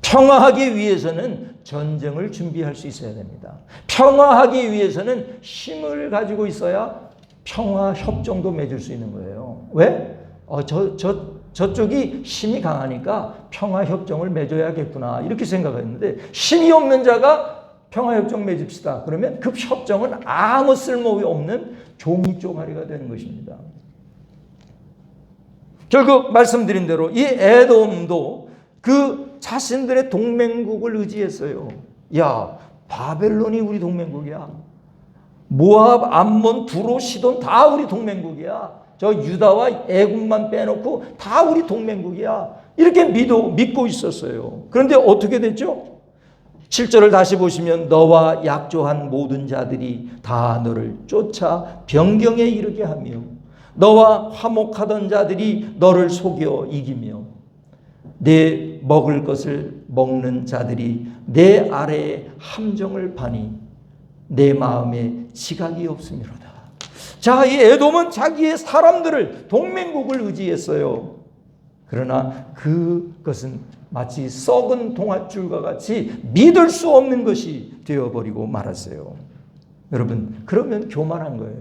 평화하기 위해서는 전쟁을 준비할 수 있어야 됩니다. 평화하기 위해서는 힘을 가지고 있어야 평화 협정도 맺을 수 있는 거예요. 왜? 저쪽이 힘이 강하니까 평화 협정을 맺어야겠구나 이렇게 생각했는데, 힘이 없는 자가 평화 협정 맺읍시다 그러면 그 협정은 아무 쓸모 없는 종이 쪼가리가 되는 것입니다. 결국 말씀드린 대로 이 에돔도 그 자신들의 동맹국을 의지했어요. 야, 바벨론이 우리 동맹국이야. 모압, 암몬, 두로, 시돈 다 우리 동맹국이야. 저 유다와 애굽만 빼놓고 다 우리 동맹국이야. 이렇게 믿고 있었어요. 그런데 어떻게 됐죠? 7절을 다시 보시면 너와 약조한 모든 자들이 다 너를 쫓아 변경에 이르게 하며 너와 화목하던 자들이 너를 속여 이기며 내 먹을 것을 먹는 자들이 내 아래에 함정을 파니 내 마음에 지각이 없음이로다. 자, 이 에돔은 자기의 사람들을, 동맹국을 의지했어요. 그러나 그것은 마치 썩은 동아줄과 같이 믿을 수 없는 것이 되어버리고 말았어요. 여러분, 그러면 교만한 거예요.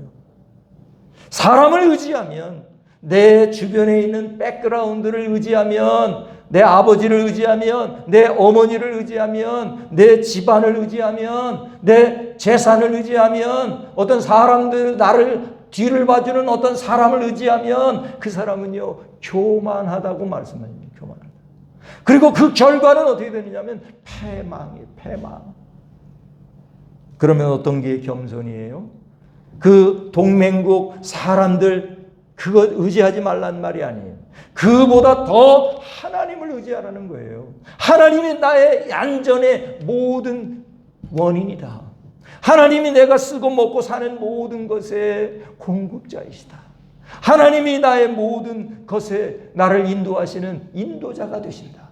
사람을 의지하면, 내 주변에 있는 백그라운드를 의지하면, 내 아버지를 의지하면, 내 어머니를 의지하면, 내 집안을 의지하면, 내 재산을 의지하면, 어떤 사람들, 나를 뒤를 봐주는 어떤 사람을 의지하면 그 사람은요 교만하다고 말씀합니다. 교만하다. 그리고 그 결과는 어떻게 되느냐면 패망이에요. 패망. 그러면 어떤 게 겸손이에요? 그 동맹국 사람들 그거 의지하지 말란 말이 아니에요. 그보다 더 하나님을 의지하라는 거예요. 하나님이 나의 안전의 모든 원인이다. 하나님이 내가 쓰고 먹고 사는 모든 것의 공급자이시다. 하나님이 나의 모든 것에 나를 인도하시는 인도자가 되신다.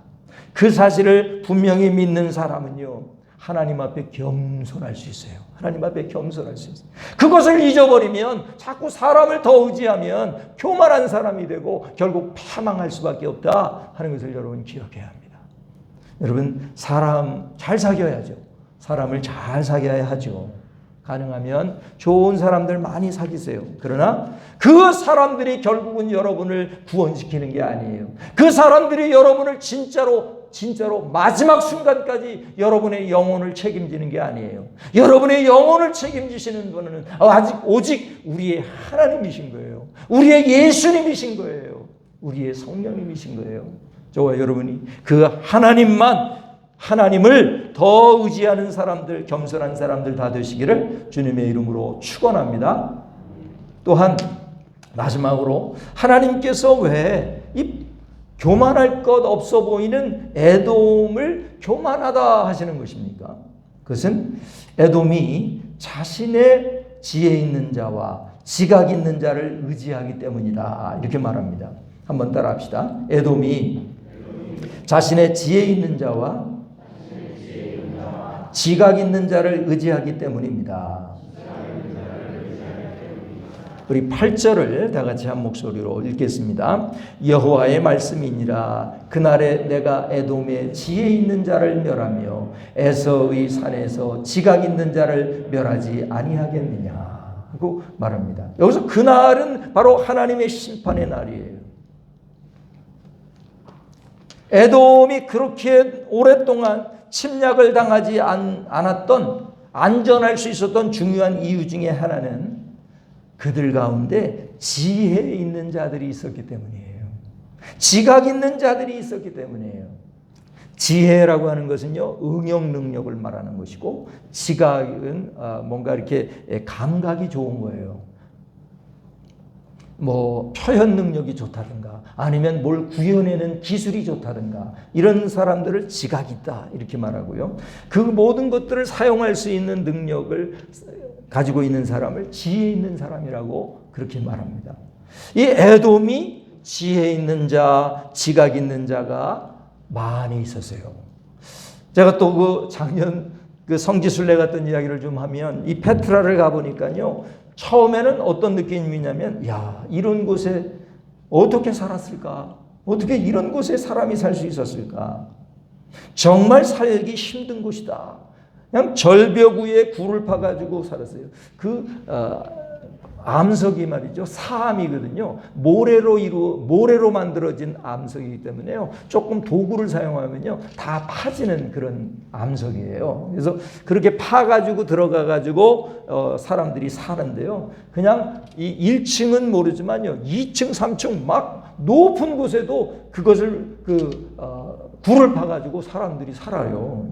그 사실을 분명히 믿는 사람은요 하나님 앞에 겸손할 수 있어요. 하나님 앞에 겸손할 수 있어요. 그것을 잊어버리면, 자꾸 사람을 더 의지하면 교만한 사람이 되고 결국 패망할 수밖에 없다 하는 것을 여러분 기억해야 합니다. 여러분, 사람 잘 사귀어야죠. 사람을 잘 사귀어야 하죠. 가능하면 좋은 사람들 많이 사귀세요. 그러나 그 사람들이 결국은 여러분을 구원시키는 게 아니에요. 그 사람들이 여러분을 진짜로 마지막 순간까지 여러분의 영혼을 책임지는 게 아니에요. 여러분의 영혼을 책임지시는 분은 오직 우리의 하나님이신 거예요. 우리의 예수님이신 거예요. 우리의 성령님이신 거예요. 저와 여러분이 그 하나님을 더 의지하는 사람들, 겸손한 사람들 다 되시기를 주님의 이름으로 축원합니다. 또한 마지막으로 하나님께서 왜 이 교만할 것 없어 보이는 에돔을 교만하다 하시는 것입니까? 그것은 에돔이 자신의 지혜 있는 자와 지각 있는 자를 의지하기 때문이다 이렇게 말합니다. 한번 따라 합시다. 에돔이 자신의 지혜 있는 자와 지각 있는 자를 의지하기 때문입니다. 우리 8절을 다 같이 한 목소리로 읽겠습니다. 여호와의 말씀이니라. 그날에 내가 에돔의 지혜 있는 자를 멸하며 에서의 산에서 지각 있는 자를 멸하지 아니하겠느냐 하고 말합니다. 여기서 그날은 바로 하나님의 심판의 날이에요. 에돔이 그렇게 오랫동안 침략을 당하지 않았던, 안전할 수 있었던 중요한 이유 중에 하나는 그들 가운데 지혜 있는 자들이 있었기 때문이에요. 지각 있는 자들이 있었기 때문이에요. 지혜라고 하는 것은요 응용 능력을 말하는 것이고, 지각은 뭔가 이렇게 감각이 좋은 거예요. 뭐 표현 능력이 좋다든가 아니면 뭘 구현해내는 기술이 좋다든가 이런 사람들을 지각이 있다 이렇게 말하고요. 그 모든 것들을 사용할 수 있는 능력을 가지고 있는 사람을 지혜 있는 사람이라고 그렇게 말합니다. 이 에돔이 지혜 있는 자, 지각 있는 자가 많이 있었어요. 제가 또 그 작년 그 성지순례 같은 이야기를 좀 하면 이 페트라를 가보니까요. 처음에는 어떤 느낌이냐면 야 이런 곳에 어떻게 살았을까? 어떻게 이런 곳에 사람이 살 수 있었을까? 정말 살기 힘든 곳이다. 그냥 절벽 위에 굴을 파가지고 살았어요. 암석이 말이죠. 사암이거든요. 모래로 만들어진 암석이기 때문에요. 조금 도구를 사용하면요. 다 파지는 그런 암석이에요. 그래서 그렇게 파가지고 들어가가지고 사람들이 사는데요. 그냥 이 1층은 모르지만요. 2층, 3층 막 높은 곳에도 그것을 굴을 파가지고 사람들이 살아요.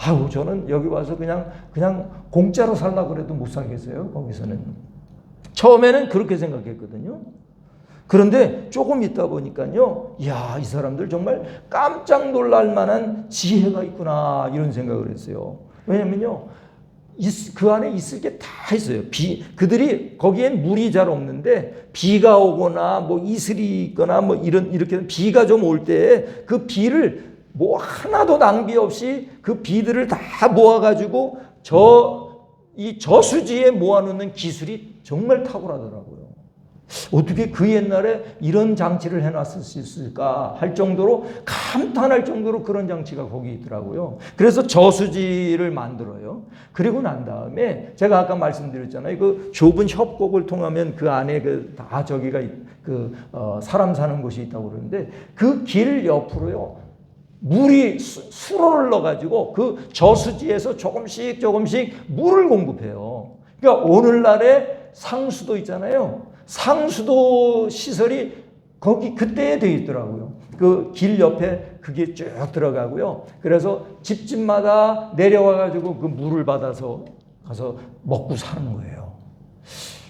아우 저는 여기 와서 그냥 공짜로 살라고 그래도 못 살겠어요. 거기서는. 처음에는 그렇게 생각했거든요. 그런데 조금 있다 보니까요. 이야, 이 사람들 정말 깜짝 놀랄 만한 지혜가 있구나 이런 생각을 했어요. 왜냐면요. 그 안에 있을 게 다 있어요. 그들이 거기엔 물이 잘 없는데 비가 오거나 뭐 이슬이 있거나 뭐 이렇게 비가 좀 올 때 그 비를 뭐 하나도 낭비 없이 그 비들을 다 모아가지고 이 저수지에 모아놓는 기술이 정말 탁월하더라고요. 어떻게 그 옛날에 이런 장치를 해놨을 수 있을까 할 정도로 감탄할 정도로 그런 장치가 거기 있더라고요. 그래서 저수지를 만들어요. 그리고 난 다음에 제가 아까 말씀드렸잖아요. 그 좁은 협곡을 통하면 그 안에 다 저기가 사람 사는 곳이 있다고 그러는데 그 길 옆으로요. 물이 수로를 넣어가지고 그 저수지에서 조금씩 물을 공급해요. 그러니까 오늘날의 상수도 있잖아요. 상수도 시설이 거기 그때에 되어 있더라고요. 그 길 옆에 그게 쭉 들어가고요. 그래서 집집마다 내려와가지고 그 물을 받아서 가서 먹고 사는 거예요.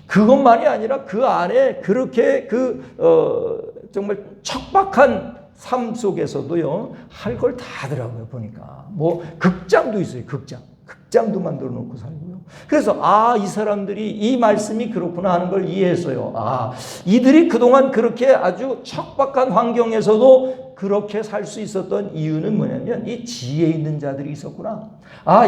그것만이 아니라 그 안에 그렇게 정말 척박한 삶 속에서도요, 할 걸 다 하더라고요, 보니까. 뭐, 극장도 있어요, 극장도 만들어 놓고 살고요. 그래서, 이 사람들이 이 말씀이 그렇구나 하는 걸 이해했어요. 이들이 그동안 그렇게 아주 척박한 환경에서도 그렇게 살 수 있었던 이유는 뭐냐면, 이 지혜 있는 자들이 있었구나.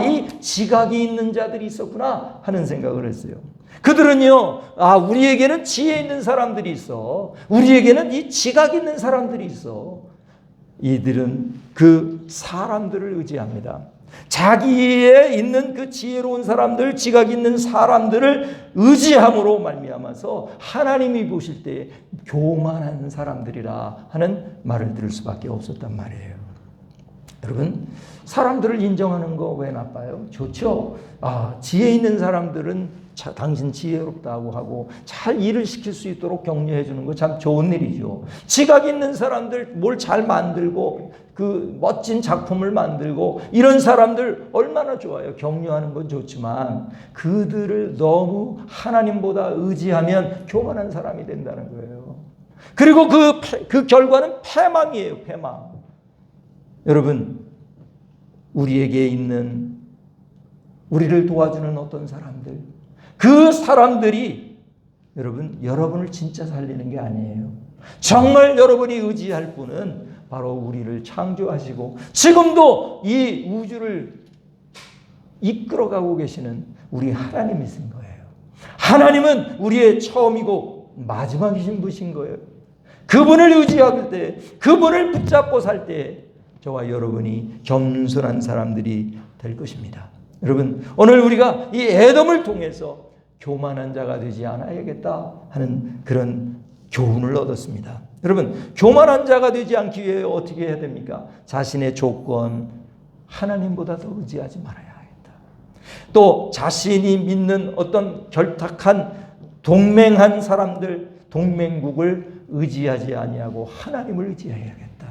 이 지각이 있는 자들이 있었구나 하는 생각을 했어요. 그들은요, 우리에게는 지혜 있는 사람들이 있어. 우리에게는 이 지각 있는 사람들이 있어. 이들은 그 사람들을 의지합니다. 자기에 있는 그 지혜로운 사람들, 지각 있는 사람들을 의지함으로 말미암아서 하나님이 보실 때 교만한 사람들이라 하는 말을 들을 수밖에 없었단 말이에요. 여러분, 사람들을 인정하는 거 왜 나빠요? 좋죠. 지혜 있는 사람들은 당신 지혜롭다고 하고 잘 일을 시킬 수 있도록 격려해 주는 거 참 좋은 일이죠. 지각 있는 사람들 뭘 잘 만들고 그 멋진 작품을 만들고 이런 사람들 얼마나 좋아요. 격려하는 건 좋지만 그들을 너무 하나님보다 의지하면 교만한 사람이 된다는 거예요. 그리고 그 결과는 패망이에요. 패망. 여러분, 우리에게 있는 우리를 도와주는 어떤 사람들, 그 사람들이 여러분을 진짜 살리는 게 아니에요. 정말 여러분이 의지할 분은 바로 우리를 창조하시고 지금도 이 우주를 이끌어가고 계시는 우리 하나님이신 거예요. 하나님은 우리의 처음이고 마지막이신 분이신 거예요. 그분을 의지할 때, 그분을 붙잡고 살 때 저와 여러분이 겸손한 사람들이 될 것입니다. 여러분, 오늘 우리가 이 에돔을 통해서 교만한 자가 되지 않아야겠다 하는 그런 교훈을 얻었습니다. 여러분, 교만한 자가 되지 않기 위해 어떻게 해야 됩니까? 자신의 조건, 하나님보다 더 의지하지 말아야겠다. 또 자신이 믿는 어떤 결탁한 동맹한 사람들, 동맹국을 의지하지 아니하고 하나님을 의지해야겠다.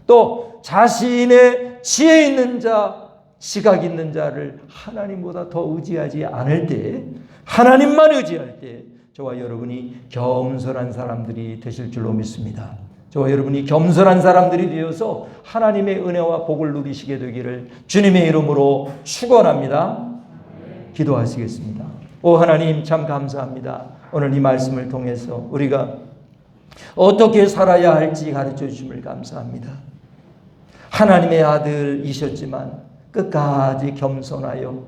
또 자신의 지혜 있는 자, 지각 있는 자를 하나님보다 더 의지하지 않을 때, 하나님만 의지할 때 저와 여러분이 겸손한 사람들이 되실 줄로 믿습니다. 저와 여러분이 겸손한 사람들이 되어서 하나님의 은혜와 복을 누리시게 되기를 주님의 이름으로 축원합니다. 기도하시겠습니다. 오 하나님, 참 감사합니다. 오늘 이 말씀을 통해서 우리가 어떻게 살아야 할지 가르쳐 주심을 감사합니다. 하나님의 아들이셨지만 끝까지 겸손하여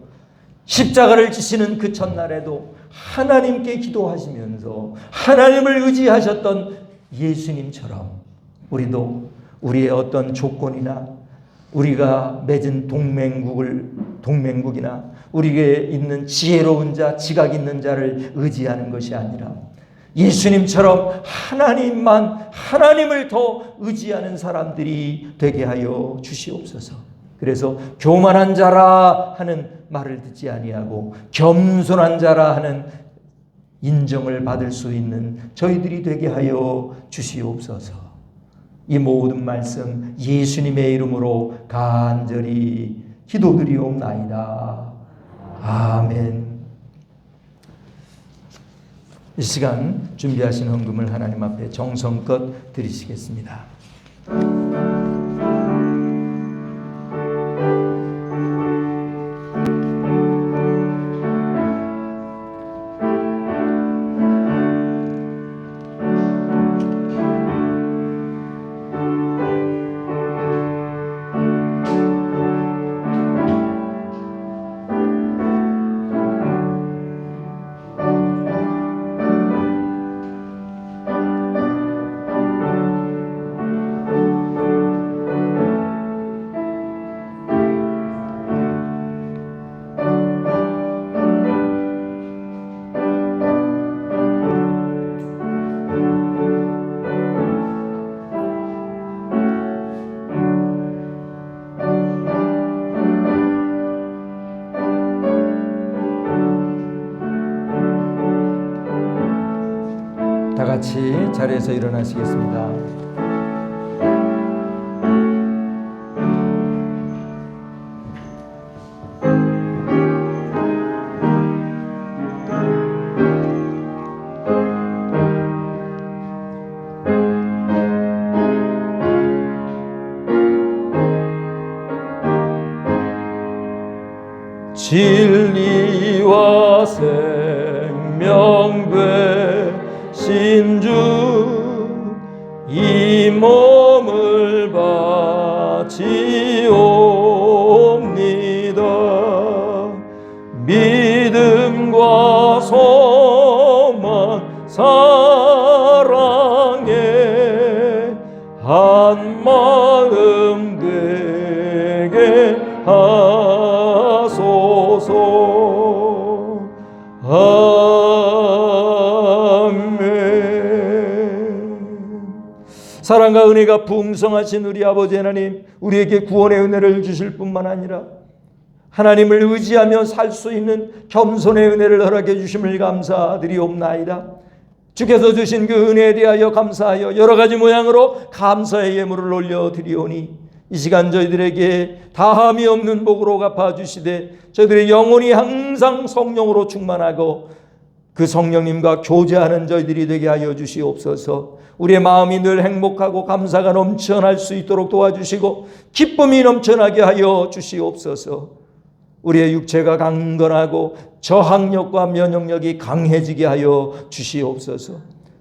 십자가를 지시는 그 첫날에도 하나님께 기도하시면서 하나님을 의지하셨던 예수님처럼 우리도 우리의 어떤 조건이나 우리가 맺은 동맹국이나 우리에게 있는 지혜로운 자, 지각 있는 자를 의지하는 것이 아니라 예수님처럼 하나님을 더 의지하는 사람들이 되게 하여 주시옵소서. 그래서 교만한 자라 하는 말을 듣지 아니하고 겸손한 자라 하는 인정을 받을 수 있는 저희들이 되게 하여 주시옵소서. 이 모든 말씀 예수님의 이름으로 간절히 기도드리옵나이다. 아멘. 이 시간 준비하신 헌금을 하나님 앞에 정성껏 드리시겠습니다. 다 같이 자리에서 일어나시겠습니다. 진리와 생명 되신 주 이 몸을 바치옵니다. 믿음과 소망 사랑에 한 마음 되게 하소서. 사랑과 은혜가 풍성하신 우리 아버지 하나님, 우리에게 구원의 은혜를 주실 뿐만 아니라 하나님을 의지하며 살 수 있는 겸손의 은혜를 허락해 주심을 감사드리옵나이다. 주께서 주신 그 은혜에 대하여 감사하여 여러 가지 모양으로 감사의 예물을 올려드리오니 이 시간 저희들에게 다함이 없는 복으로 갚아주시되 저희들의 영혼이 항상 성령으로 충만하고 그 성령님과 교제하는 저희들이 되게 하여 주시옵소서. 우리의 마음이 늘 행복하고 감사가 넘쳐날 수 있도록 도와주시고 기쁨이 넘쳐나게 하여 주시옵소서. 우리의 육체가 강건하고 저항력과 면역력이 강해지게 하여 주시옵소서.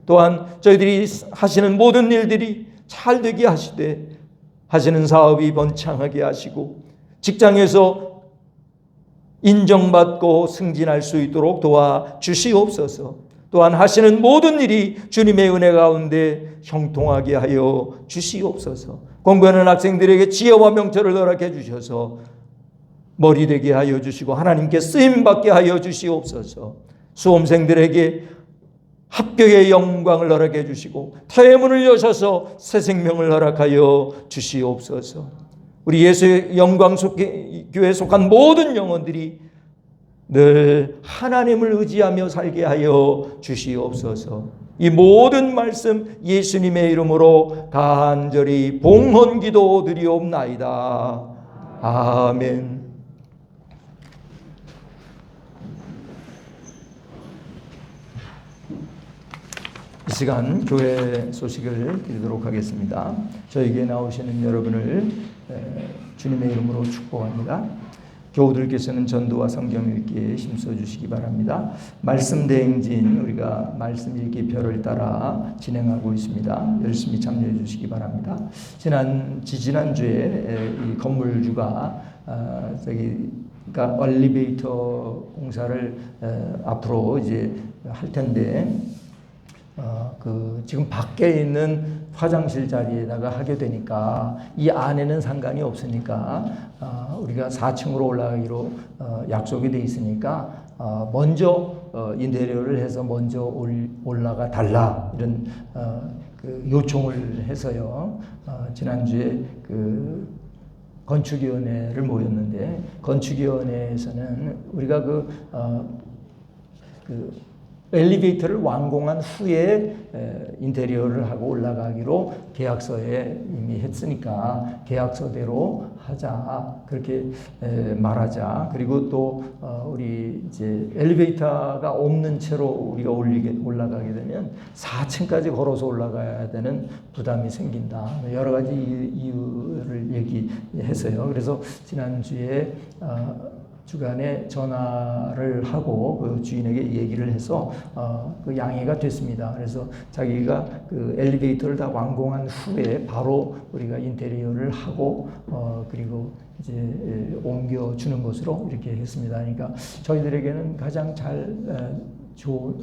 또한 저희들이 하시는 모든 일들이 잘 되게 하시되 하시는 사업이 번창하게 하시고 직장에서 인정받고 승진할 수 있도록 도와주시옵소서. 또한 하시는 모든 일이 주님의 은혜 가운데 형통하게 하여 주시옵소서. 공부하는 학생들에게 지혜와 명철을 허락해 주셔서 머리 되게 하여 주시고 하나님께 쓰임받게 하여 주시옵소서. 수험생들에게 합격의 영광을 허락해 주시고 태문을 여셔서 새 생명을 허락하여 주시옵소서. 우리 예수의 영광 교회에 속한 모든 영혼들이 늘 하나님을 의지하며 살게 하여 주시옵소서. 이 모든 말씀 예수님의 이름으로 간절히 봉헌 기도 드리옵나이다. 아멘. 시간 교회 소식을 드리도록 하겠습니다. 저에게 나오시는 여러분을 주님의 이름으로 축복합니다. 교우들께서는 전도와 성경 읽기에 힘써 주시기 바랍니다. 말씀 대행진 우리가 말씀 읽기 표를 따라 진행하고 있습니다. 열심히 참여해 주시기 바랍니다. 지난주에 이 건물주가 그러니까 엘리베이터 공사를 앞으로 이제 할 텐데 지금 밖에 있는 화장실 자리에다가 하게 되니까 이 안에는 상관이 없으니까 우리가 4층으로 올라가기로 약속이 돼 있으니까 먼저 인테리어를 해서 먼저 올라가 달라 이런 요청을 해서요. 지난주에 건축위원회를 모였는데 건축위원회에서는 우리가 엘리베이터를 완공한 후에 인테리어를 하고 올라가기로 계약서에 이미 했으니까 계약서대로 하자 그렇게 말하자. 그리고 또 우리 이제 엘리베이터가 없는 채로 우리가 올라가게 되면 4층까지 걸어서 올라가야 되는 부담이 생긴다. 여러 가지 이유를 얘기해서요. 그래서 지난주에 주간에 전화를 하고 그 주인에게 얘기를 해서 그 양해가 됐습니다. 그래서 자기가 그 엘리베이터를 다 완공한 후에 바로 우리가 인테리어를 하고 그리고 이제 옮겨주는 것으로 이렇게 했습니다. 그러니까 저희들에게는 가장 좋은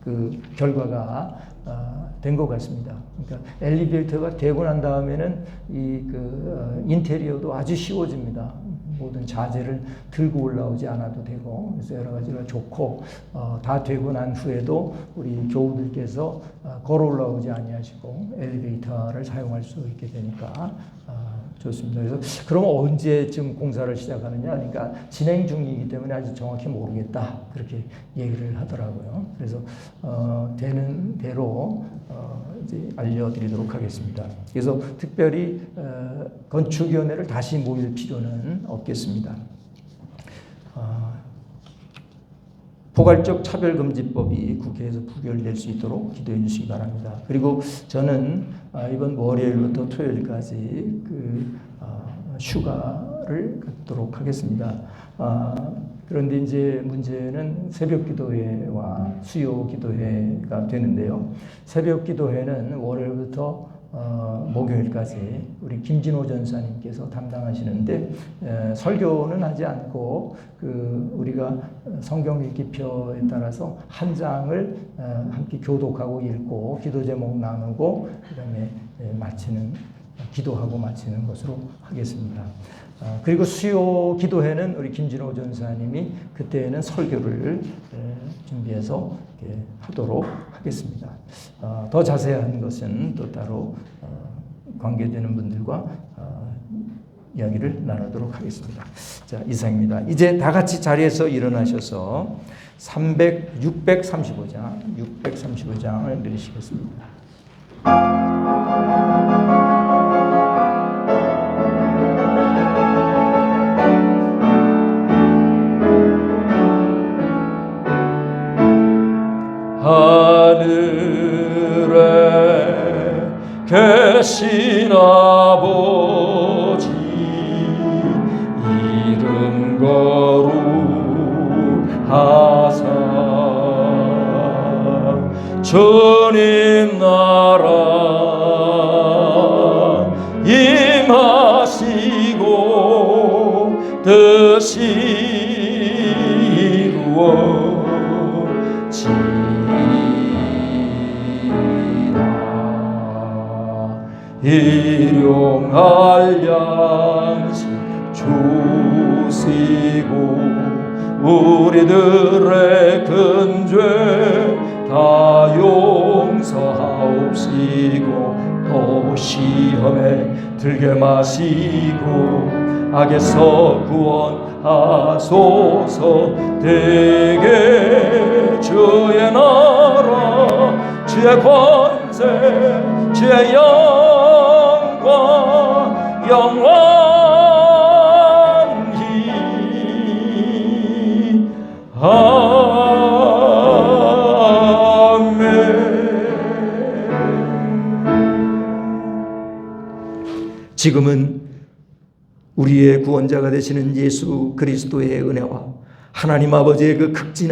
그 결과가 된 것 같습니다. 그러니까 엘리베이터가 되고 난 다음에는 인테리어도 아주 쉬워집니다. 모든 자재를 들고 올라오지 않아도 되고 그래서 여러 가지가 좋고 다 되고 난 후에도 우리 교우들께서 걸어 올라오지 아니하시고 엘리베이터를 사용할 수 있게 되니까 좋습니다. 그래서 그럼 언제쯤 공사를 시작하느냐? 그러니까 진행 중이기 때문에 아직 정확히 모르겠다 그렇게 얘기를 하더라고요. 그래서 되는 대로 이제 알려드리도록 하겠습니다. 그래서 특별히 건축위원회를 다시 모일 필요는 없겠습니다. 포괄적 차별금지법이 국회에서 부결될 수 있도록 기도해 주시기 바랍니다. 그리고 저는 이번 월요일부터 토요일까지 휴가를 갖도록 하겠습니다. 그런데 이제 문제는 새벽 기도회와 수요 기도회가 되는데요. 새벽 기도회는 월요일부터 목요일까지 우리 김진호 전사님께서 담당하시는데 설교는 하지 않고 우리가 성경 읽기표에 따라서 한 장을 함께 교독하고 읽고 기도 제목 나누고 그다음에 기도하고 마치는 것으로 하겠습니다. 그리고 수요 기도회는 우리 김진호 전사님이 그때는 설교를 준비해서 하도록 하겠습니다. 더 자세한 것은 또 따로 관계되는 분들과 이야기를 나누도록 하겠습니다. 자, 이상입니다. 이제 다 같이 자리에서 일어나셔서 635장을 들으시겠습니다. 하늘에 계신 아버지 이름 거룩하사 주님 나라 임하시고 뜻이 이루어지리라. 일용할 양식 주시고 우리들의 큰 죄 다 용서하옵시고 또 시험에 들게 마시고 악에서 구원하소서. 대개 주의 나라 주의 권세 주의 영광 영원히 아멘. 지금은 우리의 구원자가 되시는 예수 그리스도의 은혜와 하나님 아버지의 그 극진한